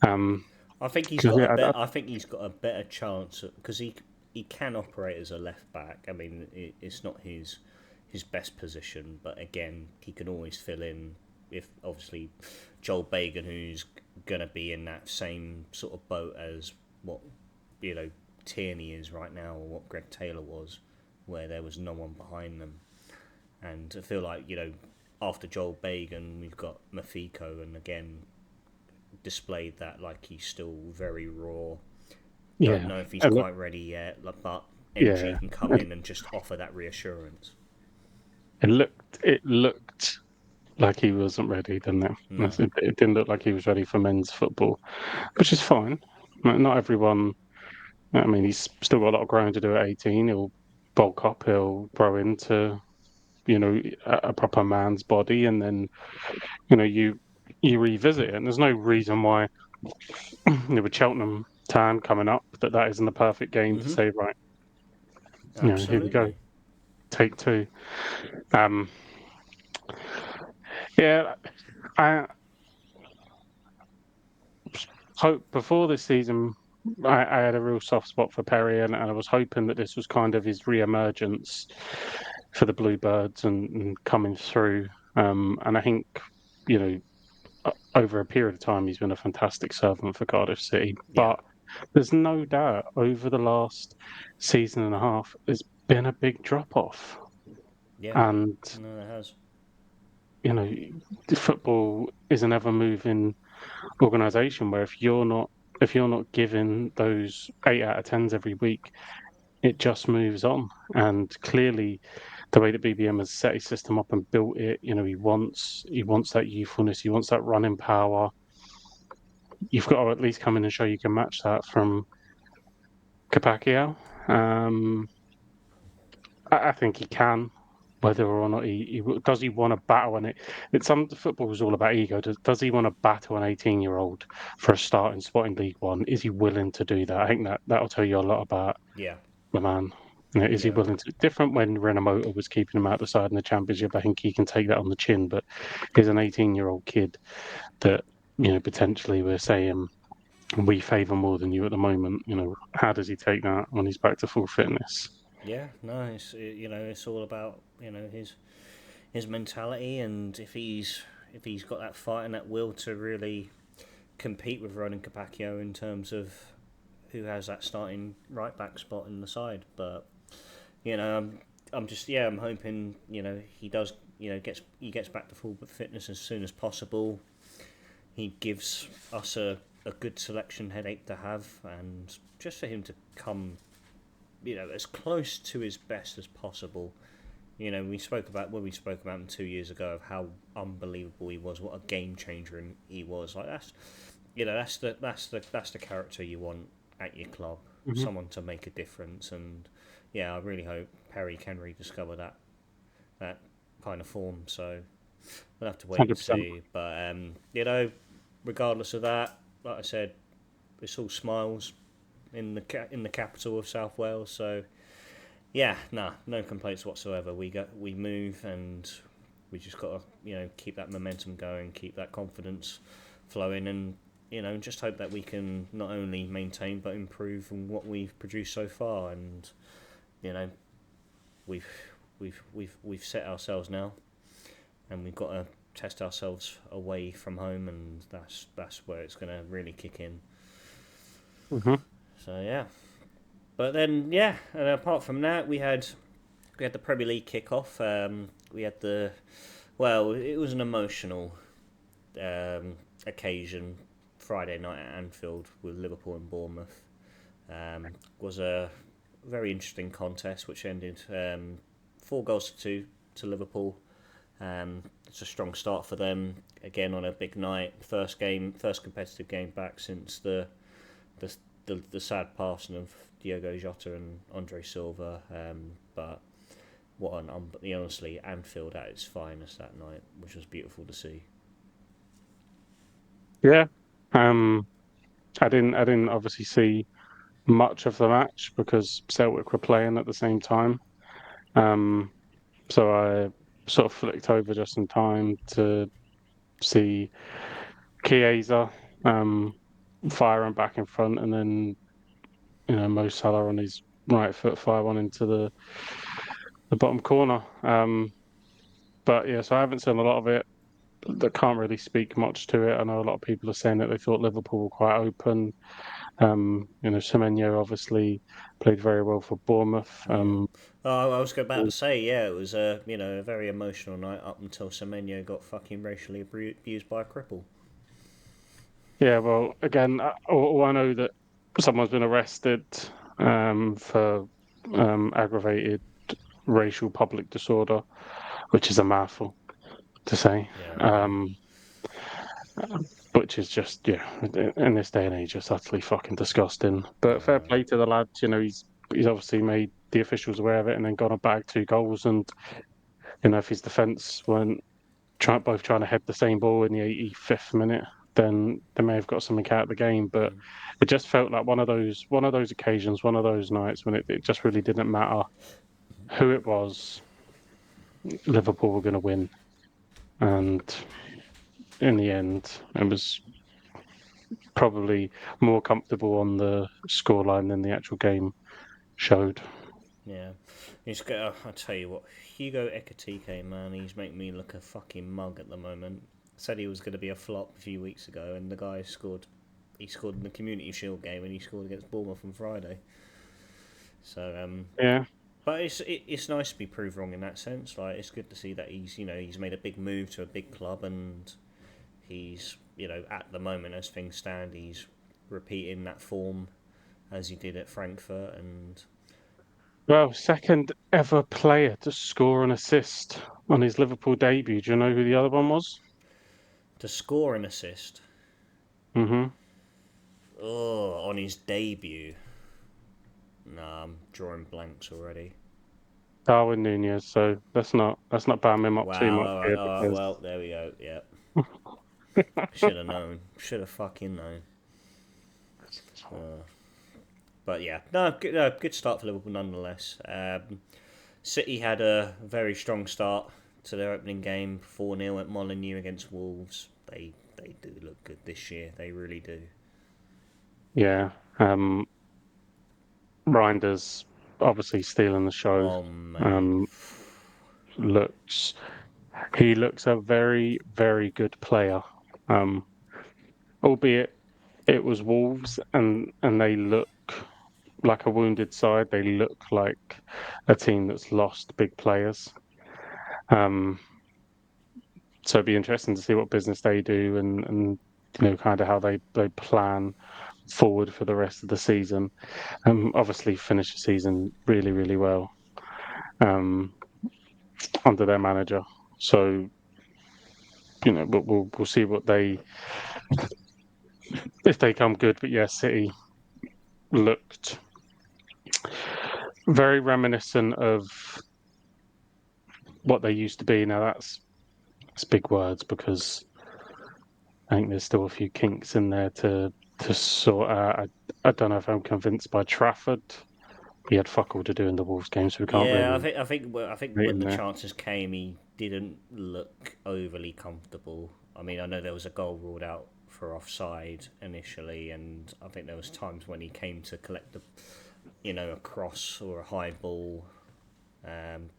Um, I think he's 'Cause, got a yeah, bet. I think he's got a better chance because he can operate as a left back. I mean, it's not his best position, but again, he can always fill in if obviously Joel Bagan, who's gonna be in that same sort of boat as what Tierney is right now, or what Greg Taylor was, where there was no one behind them. And I feel like after Joel Bagan, we've got Mafiko, and again displayed that like he's still very raw. Don't yeah, know if he's and look, quite ready yet, but yeah, MG can come in and just offer that reassurance. it looked like he wasn't ready, didn't it? No. It didn't look like he was ready for men's football, which is fine. Not everyone. I mean, he's still got a lot of growing to do at 18. He'll bulk up. He'll grow into, a proper man's body, and then, you revisit it. And there's no reason why, with Cheltenham Town coming up, that isn't the perfect game to Mhm. say, right, here we go, Absolutely. take two. Um, yeah, I hope before this season. I had a real soft spot for Perry, and I was hoping that this was kind of his re-emergence for the Bluebirds and coming through. And I think, you know, over a period of time, he's been a fantastic servant for Cardiff City. Yeah. But there's no doubt over the last season and a half, there's been a big drop off. Yeah. And, No, it has. you know, football is an ever moving organisation where if you're not giving those 8 out of 10s every week, it just moves on. And clearly, the way that BBM has set his system up and built it, he wants that youthfulness, he wants that running power. You've got to at least come in and show you can match that from Capaccio. Um, I think he can. Whether or not does he want to battle, and it's some football is all about ego. Does he want to battle an 18-year-old for a starting spot in League One? Is he willing to do that? I think that'll tell you a lot about Yeah. the man. Is he Yeah. willing to? Different when Renamola was keeping him out the side in the Championship. I think he can take that on the chin. But he's an 18-year-old kid that potentially we're saying we favour more than you at the moment. How does he take that when he's back to full fitness? Yeah. No, it's all about his mentality, and if he's got that fight and that will to really compete with Ronan Capaccio in terms of who has that starting right back spot in the side. But I'm just I'm hoping he does gets back to full fitness as soon as possible. He gives us a good selection headache to have, and just for him to come, as close to his best as possible. We spoke about him 2 years ago of how unbelievable he was, what a game changer he was. Like that's the character you want at your club, Hmm. someone to make a difference. And I really hope Perry can rediscover that kind of form. So we'll have to wait and 100%. see. But regardless of that, like I said, it's all smiles in the capital of South Wales. So no complaints whatsoever. We move, and we just got to keep that momentum going, keep that confidence flowing, and just hope that we can not only maintain but improve on what we've produced so far. And you know we've we've set ourselves now, and we've got to test ourselves away from home, and that's where it's going to really kick in. Hmm. So but then and apart from that, we had the Premier League kick-off. We had it was an emotional occasion. Friday night at Anfield with Liverpool and Bournemouth was a very interesting contest, which ended 4-2 to Liverpool. It's a strong start for them again on a big night. First competitive game back since the sad passing of Diogo, Jota, and André Silva. But honestly, Anfield at its finest that night, which was beautiful to see. Yeah. Um, I didn't obviously see much of the match because Celtic were playing at the same time. Um, so I sort of flicked over just in time to see Chiesa firing back in front, and then Mo Salah on his right foot fire one into the bottom corner. But yeah, so I haven't seen a lot of it. That can't really speak much to it. I know a lot of people are saying that they thought Liverpool were quite open. Semenyo obviously played very well for Bournemouth. Yeah. Oh, I was about to say, it was a very emotional night up until Semenyo got fucking racially abused by a cripple. Yeah, well, again, I know that someone's been arrested for aggravated racial public disorder, which is a mouthful to say. Yeah, right. Um, which is just, in this day and age, just utterly fucking disgusting. But fair Yeah. play to the lad. He's obviously made the officials aware of it and then gone and bagged 2 goals. And if his defence weren't both trying to head the same ball in the 85th minute, then they may have got something out of the game. But Mm. it just felt like one of those occasions, one of those nights when it just really didn't matter who it was. Liverpool were going to win, and in the end, it was probably more comfortable on the scoreline than the actual game showed. Yeah. I tell you what, Hugo Ekitike, man, he's making me look a fucking mug at the moment. Said he was going to be a flop a few weeks ago, and the guy scored. He scored in the Community Shield game, and he scored against Bournemouth on Friday. So Yeah, but it's nice to be proved wrong in that sense. Like it's good to see that he's made a big move to a big club, and he's at the moment as things stand, he's repeating that form as he did at Frankfurt. And well, second ever player to score an assist on his Liverpool debut. Do you know who the other one was? to score an assist, Mm-hmm. on his debut. Nah, I'm drawing blanks already. Darwin Nunez. So let's not bam him up too Wow. much All right. here All right. because Well, there we go. Yeah. Should have known. Should have fucking known. Uh, but yeah, no, good start for Liverpool nonetheless. City had a very strong start to their opening game, 4-0 at Molineux against Wolves. They do look good this year. They really do. yeah, Reinders obviously stealing the show. Oh mate, Um, looks he looks a very very good player. Um, albeit it was Wolves and they look like a wounded side. They look like a team that's lost big players. Um, so it'd be interesting to see what business they do and kind of how they plan forward for the rest of the season. Obviously, finish the season really, really well um, under their manager. So but we'll see what they if they come good. But yeah, City looked very reminiscent of what they used to be. Now that's big words because I think there's still a few kinks in there to sort out. I don't know if I'm convinced by Trafford. He had fuck all to do in the Wolves game, so we can't Yeah, really I think rate when him the there. chances came, he didn't look overly comfortable. I mean, I know there was a goal ruled out for offside initially, and I think there was times when he came to collect a cross or a high ball.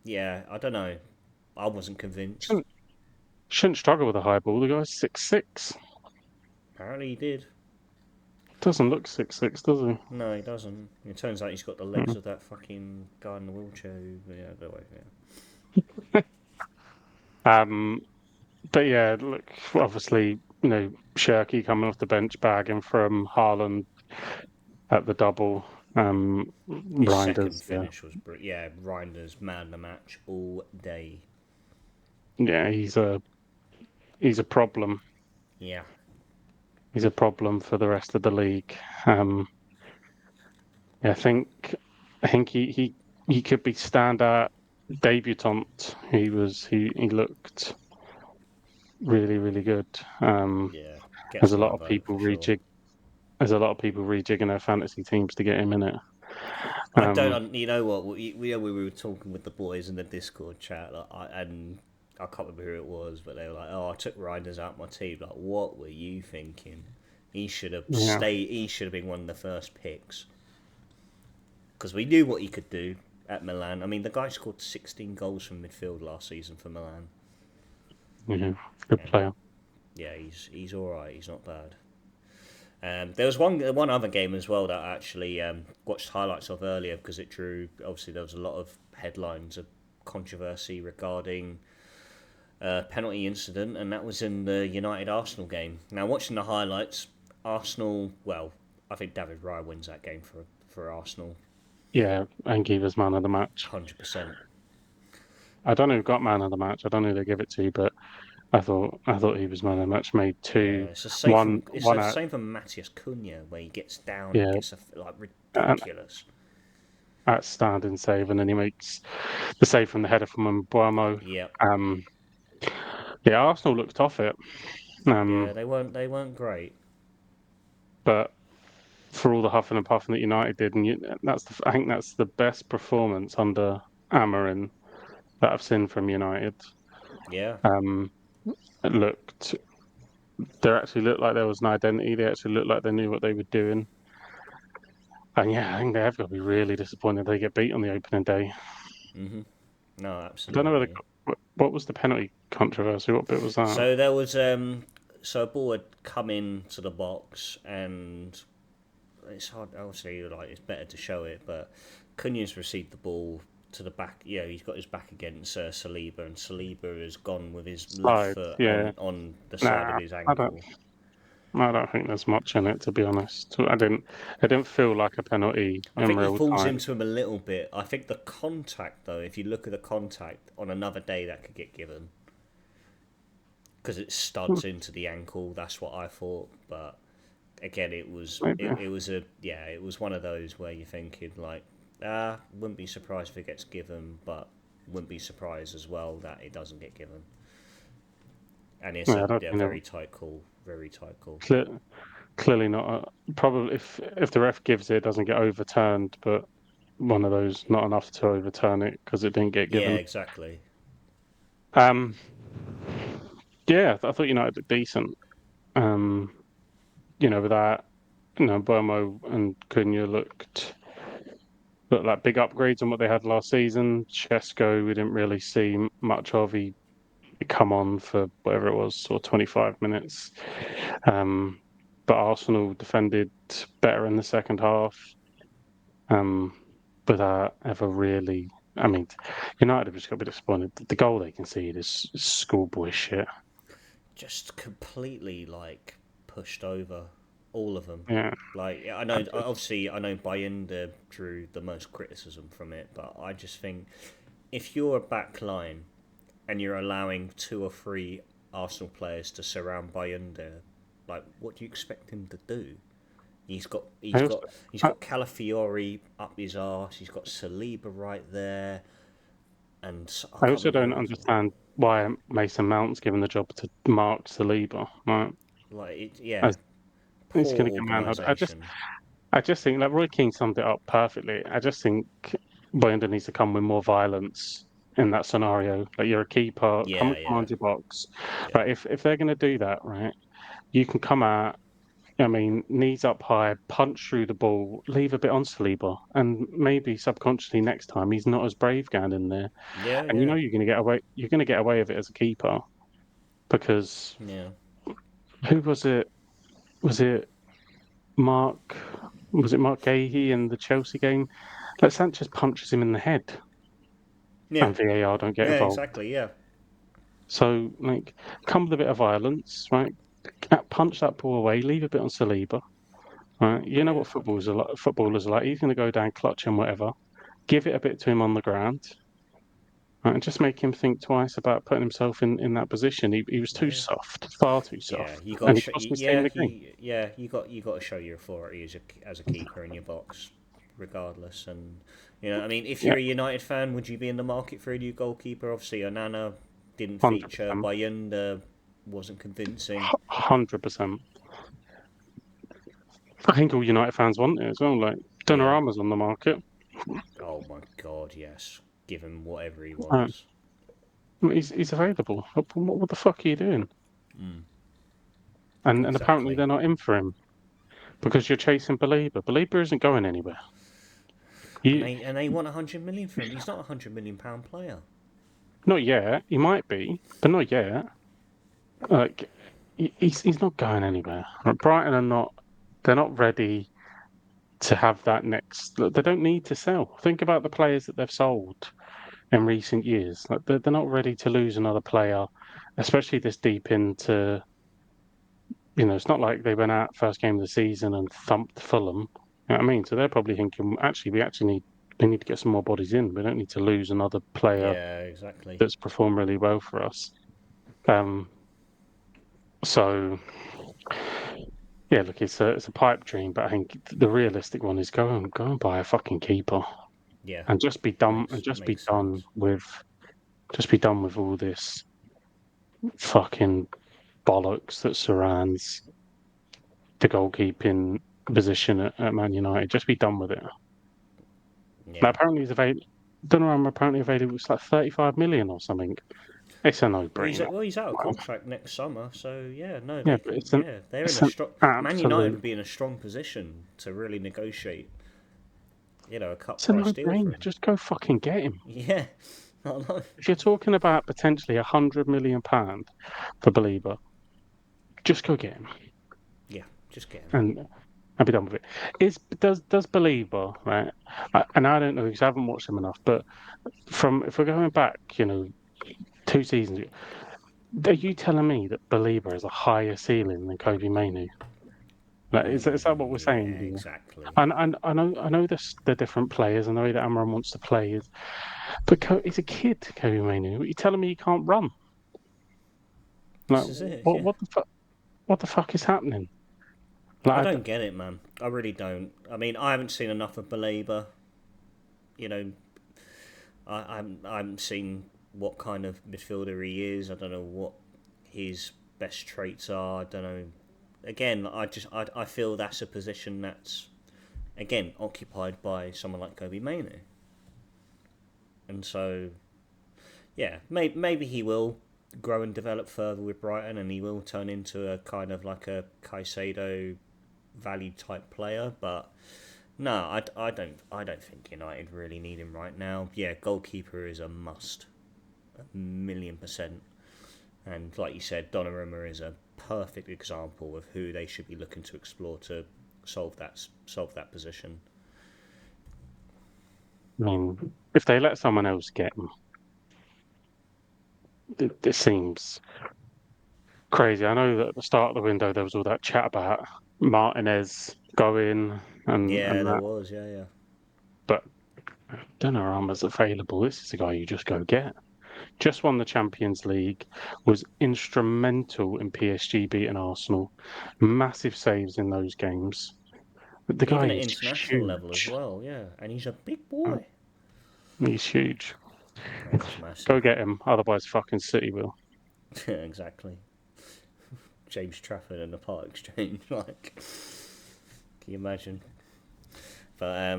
Yeah, I don't know. I wasn't convinced. Shouldn't, shouldn't struggle with a high ball. The guy's 6'6". Apparently, he did. Doesn't look 6'6", does he? No, he doesn't. It turns out he's got the legs Mm. of that fucking guy in the wheelchair. Yeah, the way. Yeah. Um, but yeah, look, obviously, Shirky coming off the bench, bagging from Haaland at the double. His second Reinders, yeah, finish was yeah. Reinders man the match all day. yeah, he's a problem. Yeah, He's a problem for the rest of the league. Um, yeah, I think he could be standout debutant. He looked really really good. yeah. There's Gets a lot my of vote people for sure. rejig. There's a lot of people rejigging their fantasy teams to get him in it. I Um, don't. You know what? We were talking with the boys in the Discord chat, and I can't remember who it was, but they were like, "Oh, I took Reinders out my team." Like, what were you thinking? He should have yeah, stayed. He should have been one of the first picks because we knew what he could do at Milan. I mean, the guy scored 16 goals from midfield last season for Milan. yeah, good And player. yeah, he's all right. He's not bad. There was one other game as well that I actually watched highlights of earlier because it drew. Obviously, there was a lot of headlines of controversy regarding penalty incident, and that was in the United Arsenal game. Now, watching the highlights, Arsenal. Well, I think David Raya wins that game for Arsenal, Yeah, and gave us man of the match. 100%. I don't know who got man of the match. I don't know who they give it to, but I thought he was man of the match. Made Yeah, two, it's the same one, from one out. Matthias Cunha where he gets down and Yeah, gets like an ridiculous. outstanding save, and then he makes the save from the header from Mbeumo. Yeah, Um, yeah, Arsenal looked off it, yeah, um, they weren't great. but for all the huffing and puffing that United did, and I think that's the best performance under Amarin that I've seen from United. Yeah, Um, it looked, they actually looked like there was an identity. They actually looked like they knew what they were doing. And yeah, I think they have got to be really disappointed they get beat on the opening day. no, I don't know whether absolutely. what was the penalty controversy. What bit was that? So there was so a ball had come into the box, and it's hard. Obviously, like it's better to show it, but Cunha's received the ball to the back. Yeah, he's got his back against Saliba, and Saliba has gone with his left Slide. foot Yeah. on the side of Nah, his I don't. ankle. I don't think there's much in it, to be honest. I didn't. It didn't feel like a penalty I in think he real falls time. into him a little bit. I think the contact, though, if you look at the contact on another day, that could get given because it studs into the ankle. That's what I thought, but again, it was Maybe. it was it was one of those where you're thinking like, wouldn't be surprised if it gets given, but wouldn't be surprised as well that it doesn't get given. And it's Yeah, I don't a think very tight call, very tight call. clearly not. Probably if the ref gives it, it doesn't get overturned. But one of those, not enough to overturn it because it didn't get Yeah, given. exactly. Um, yeah, I thought United looked decent. Um, with that, Burmo and Cunha looked like big upgrades on what they had last season. Chesko, we didn't really see much of. He come on for whatever it was, or 25 minutes. Um, but Arsenal defended better in the second half, um, without ever really. I mean, United have just got to be disappointed. The goal they conceded is schoolboy shit. Just completely like pushed over all of them. Yeah, Like I know, obviously, I know Bayinda drew the most criticism from it, but I just think if you're a back line and you're allowing two or three Arsenal players to surround Bayinda, like what do you expect him to do? He's got he's I also, got he's I, got Calafiori up his arse. He's got Saliba right there, and I I can't also remember don't who else. understand why Mason Mount's given the job to Mark Saliba. Right, Like yeah, as he's going to poor command. organisation. I just think like Roy Keane summed it up perfectly. I just think Bayinda needs to come with more violence in that scenario. Like you're a keeper, come Yeah, and yeah, command your box. yeah, But if they're going to do that, right, you can come out. I mean, knees up high, punch through the ball, leave a bit on Saliba, and maybe subconsciously next time he's not as brave going in there. yeah, And you yeah, know you're going to get away. You're going to get away with it as a keeper because yeah, who was it? Was it Mark? Was it Mark Gahey in the Chelsea game? Like Sanchez punches him in the head, yeah, and VAR don't get yeah. involved. Exactly. Yeah, So like, come with a bit of violence, right? Punch that ball away, leave a bit on Saliba. Right, you know yeah, what exactly. footballers are like. He's going to go down, clutch and whatever. Give it a bit to him on the ground, right, and just make him think twice about putting himself in that position. He was too Yeah, soft, far too yeah. soft, You got and to he show. cost his team Yeah, the game. you got to show your authority as a keeper in your box, regardless. And I mean, if Yeah, you're a United fan, would you be in the market for a new goalkeeper? Obviously, Onana didn't 100%, feature. Bayunda wasn't convincing. 100%. I think all United fans want it as well. Like Yeah. Donnarumma's on the market. Oh my God, yes. Give him whatever he Right. wants. He's available. What the fuck are you doing? Mm, And apparently exactly. they're not in for him because you're chasing Belieber. Belieber isn't going anywhere. And You they want 100 million for him. He's not a £100 million player. not yet. He might be, but not yet. Like he's not going anywhere. Like, Brighton are not. They're not ready to have that next. Look, they don't need to sell. Think about the players that they've sold in recent years. Like they're not ready to lose another player, especially this deep into. It's not like they went out first game of the season and thumped Fulham. You know what I mean? So they're probably thinking, actually, we need to get some more bodies in. We don't need to lose another player Yeah, exactly. that's performed really well for us. Um, so yeah, look, it's a pipe dream, but I think the realistic one is go and buy a fucking keeper Yeah, and just be done makes sense. just be done with all this fucking bollocks that surrounds the goalkeeping position at Man United. Just be done with it. Now, Yeah. apparently he's available. Donnarumma apparently available. It's like 35 million or something. It's a no-brainer. He's out of contract next summer, so yeah, no, Yeah, they but can. Yeah, they're in it's a an strong. Man United absolute would be in a strong position to really negotiate, a cut it's a price deal for no-brainer. him. Just go fucking get him. Yeah, I know. If you're talking about potentially £100 million for Belieber, just go get him Yeah, just get him. and be done with it. Does Belieber, right? And I don't know because I haven't watched him enough, but from if we're going back, 2 seasons ago, are you telling me that Belieber has a higher ceiling than Kobe Mainoo? Like, is that what we're saying Yeah, here? exactly. And I know they're different players. I know that Amram wants to play, but he's a kid, Kobe Mainoo. Are you telling me he can't run? Like, This is it. what Yeah. what the fuck? What the fuck is happening? I Like, don't get it, man. I really don't. I mean, I haven't seen enough of Belabor. You know, I'm seeing what kind of midfielder he is. I don't know what his best traits are. I don't know. Again, I feel that's a position that's again occupied by someone like Kobe Mainoo, and so yeah, maybe he will grow and develop further with Brighton, and he will turn into a kind of like a Caicedo value type player. But no, I don't think United really need him right now. Yeah, goalkeeper is a must, 1,000,000%. And like you said, Donnarumma is a perfect example of who they should be looking to explore to solve that position. I mean, if they let someone else get him, it seems crazy. I know that at the start of the window there was all that chat about Martinez going Yeah, and there that, was. Yeah, yeah. but Donnarumma's available. This is a guy you just go get. Just won the Champions League, was instrumental in PSG beating Arsenal. Massive saves in those games. But the guy Even at is international level as huge. well. Yeah, and he's a big Uh, boy. He's huge. Mate, he's massive. Go get him, otherwise fucking City will. Exactly. James Trafford and the part exchange. Like, can you imagine? But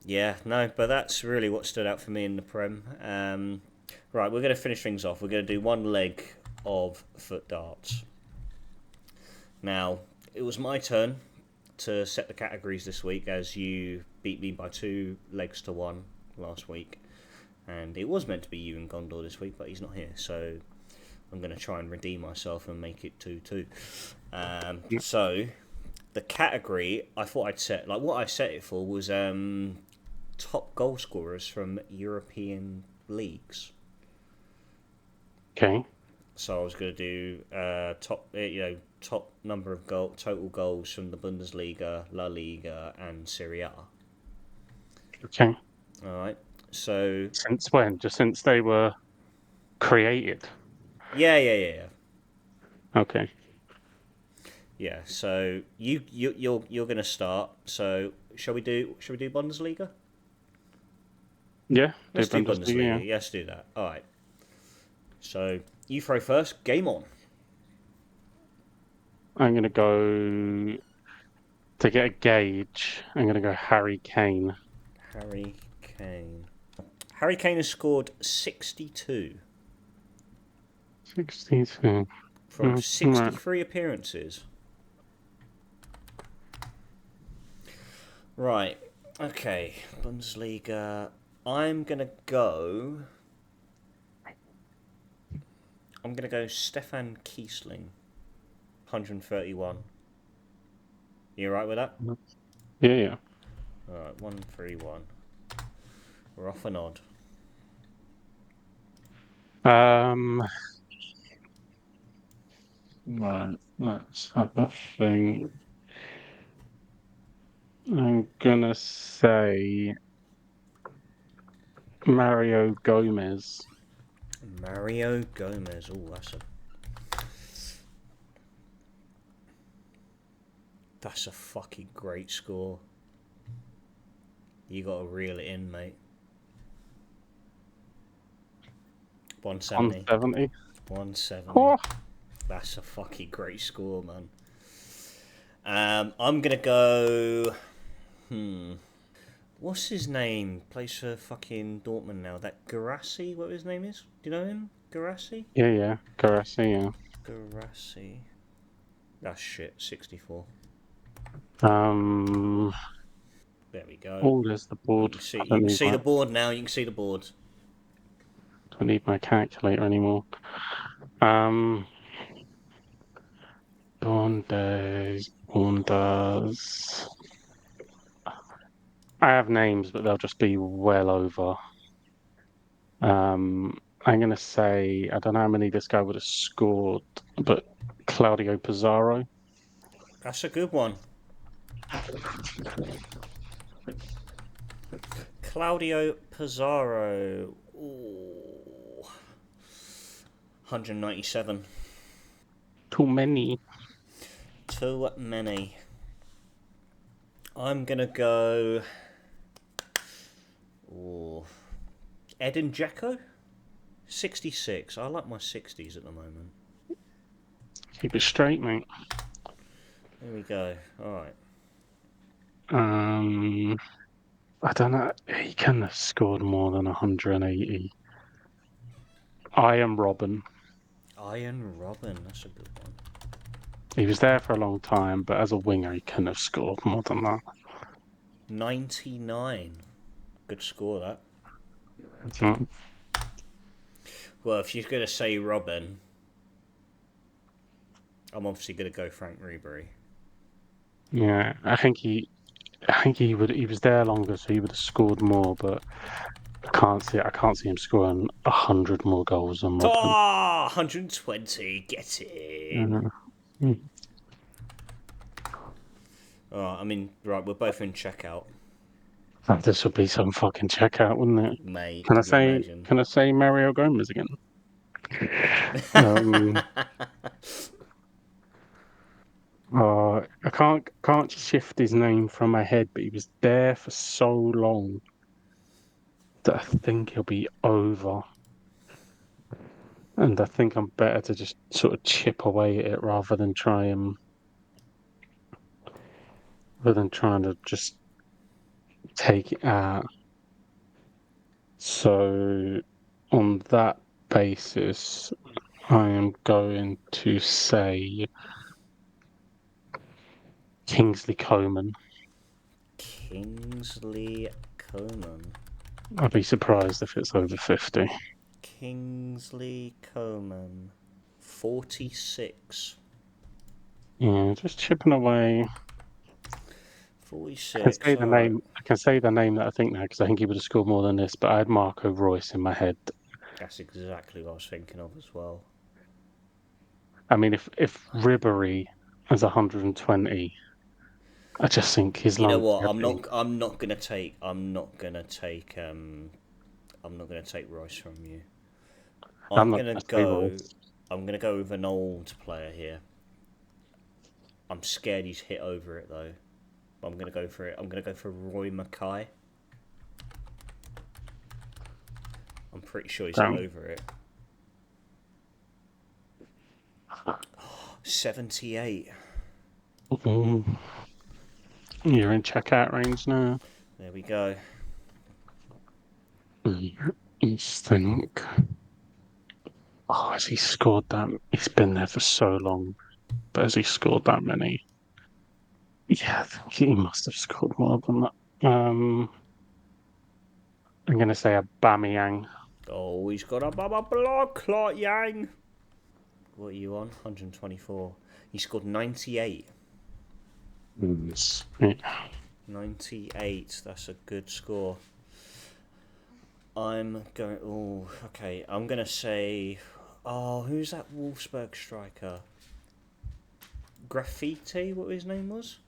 yeah, no. But that's really what stood out for me in the Prem. Right, we're going to finish things off. We're going to do one leg of foot darts. Now, it was my turn to set the categories this week, as you beat me by 2 legs to 1 last week. And it was meant to be you and Gondor this week, but he's not here, so I'm going to try and redeem myself and make it 2-2. So, the category I thought I'd set, like what I set it for was top goal scorers from European leagues. Okay. So I was going to do top number of total goals from the Bundesliga, La Liga, and Serie A. Okay. All right. So Since when? Just since they were created. yeah. Okay. Yeah. So you're going to start. So shall we do Bundesliga? Yeah. Do Let's do Bundesliga. Yeah. Bundesliga. Yes, do that. All right. So you throw first. Game on. I'm gonna go to get a gauge. I'm gonna go Harry Kane. Harry Kane. Harry Kane has scored 62 62. from Right. 63 appearances. Right. Okay. Bundesliga. I'm gonna go. I'm gonna go Stefan Kiesling, 131. You alright with that? Yeah. Yeah. Alright, 131. We're off and odd. Right. Let's have a thing. I'm gonna say Mario Gomez. Mario Gomez. Oh, that's a fucking great score. You gotta reel it in, mate. 170. 170. 170. Oh, That's a fucking great score, man. I'm gonna go. What's his name? Plays for fucking Dortmund now. That Garassi, what his name is? Do you know him? Garassi? yeah. Garcia. Yeah. Garassi. That's shit. 64. Um. There we go. Oh, there's the You board. can see. I You don't can need see my. the board now. You can see the board. Don't need my calculator anymore. Um. Bundes. I have names, but they'll just be well over. I'm gonna say I don't know how many this guy would have scored, but Claudio Pizarro. That's a good one. Claudio Pizarro. Ooh. 197. Too many. Too many. I'm gonna go. Ooh. Edin Dzeko? 66. I like my 60s at the moment. Keep it straight, mate. There we go. Alright. Um, I don't know. He can have scored more than 180. I am Robin. Iron Robin. That's a good one. He was there for a long time, but as a winger, he couldn't have scored more than that. 99. Good score, that. Mm. Well, if you're going to say Robin, I'm obviously going to go Frank Ribery. Yeah, I think he would. He was there longer, so he would have scored more. But I can't see him scoring 100 more goals than Rotherham. 120, get in. Mm. Oh, I mean, right, we're both in checkout. This would be some fucking checkout, wouldn't it? Mate, Can I could you say? imagine? Can I say Mario Gomez again? Um, I can't shift his name from my head, but he was there for so long that I think he'll be over. And I think I'm better to just sort of chip away at it rather than trying to just take it out. So on that basis, I am going to say Kingsley Coman. Kingsley Coman. I'd be surprised if it's over 50. Kingsley Coman. 46. Yeah, just chipping away. 46, alright. I can say the name that I think now because I think he would have scored more than this. But I had Marco Royce in my head. That's exactly what I was thinking of as well. I mean, if Ribery has 120, I just think his You know what? I'm longevity. not. I'm not gonna take. I'm not gonna take. I'm not gonna take Royce from you. I'm I'm not gonna going to say go. Royce. I'm gonna go with an old player here. I'm scared he's hit over it though. I'm gonna go for it. I'm gonna go for Roy Mackay. I'm pretty sure he's hit Damn. over it. 78. Mm. You're in checkout range now. There we go. You think? Oh, has he scored that? He's been there for so long, but has he scored that many? Yeah, I think he must have scored more than that. I'm going to say a Bamiyang. Oh, he's got a baba block, Clot Yang. What are you on? 124. He scored 98. Yeah. 98. That's a good score. I'm going. Oh, okay. I'm gonna say. Oh, who's that Wolfsburg striker? Graffiti. What his name was?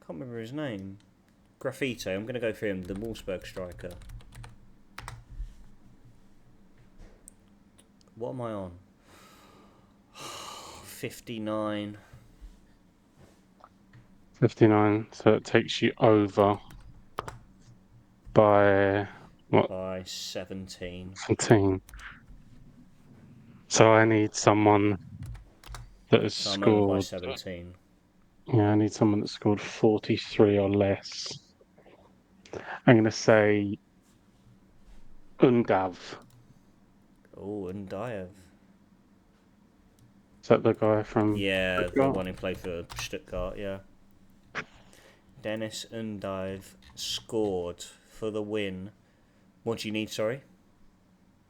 Can't remember his name. Graffiti. I'm gonna go for him. The Wolfsburg striker. What am I on? 59. 59. So it takes you over by what? By 17. 17. So I need someone that has So I'm over by scored. 17. Yeah, I need someone that scored 43 or less. I'm going to say Undav. Oh, and Diev. Is that the guy from Yeah, the Stuttgart? one who played for Stuttgart, yeah. Dennis Undive scored for the win. What do you need, sorry?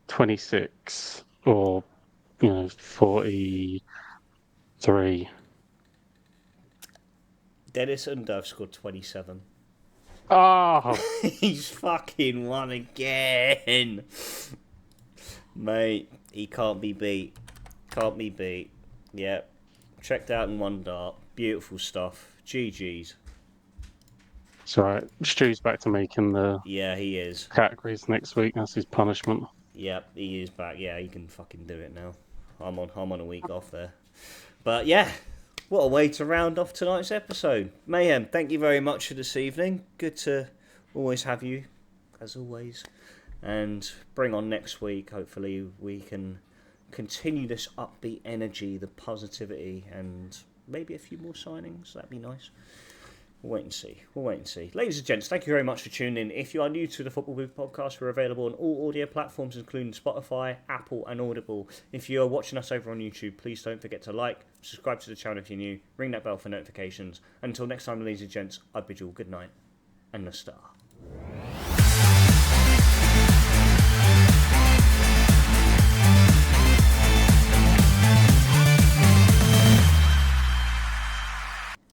26 or 43. Dennis Undive scored 27. Oh, He's fucking won again. Mate, he can't be beat. Can't be beat. Yep. Checked out in one dart. Beautiful stuff. GG's. it's all right. Stu's back to making the Yeah, he is. categories next week. That's his punishment. Yep, he is back. Yeah, he can fucking do it now. I'm on a week off there. But yeah, what a way to round off tonight's episode. Mayhem, thank you very much for this evening. Good to always have you, as always. And bring on next week. Hopefully we can continue this upbeat energy, the positivity, and maybe a few more signings. That'd be nice. We'll wait and see. We'll wait and see. Ladies and gents, thank you very much for tuning in. If you are new to the Football Booth podcast, we're available on all audio platforms, including Spotify, Apple, and Audible. If you are watching us over on YouTube, please don't forget to like, subscribe to the channel if you're new, ring that bell for notifications. Until next time, ladies and gents, I bid you all good night and the star.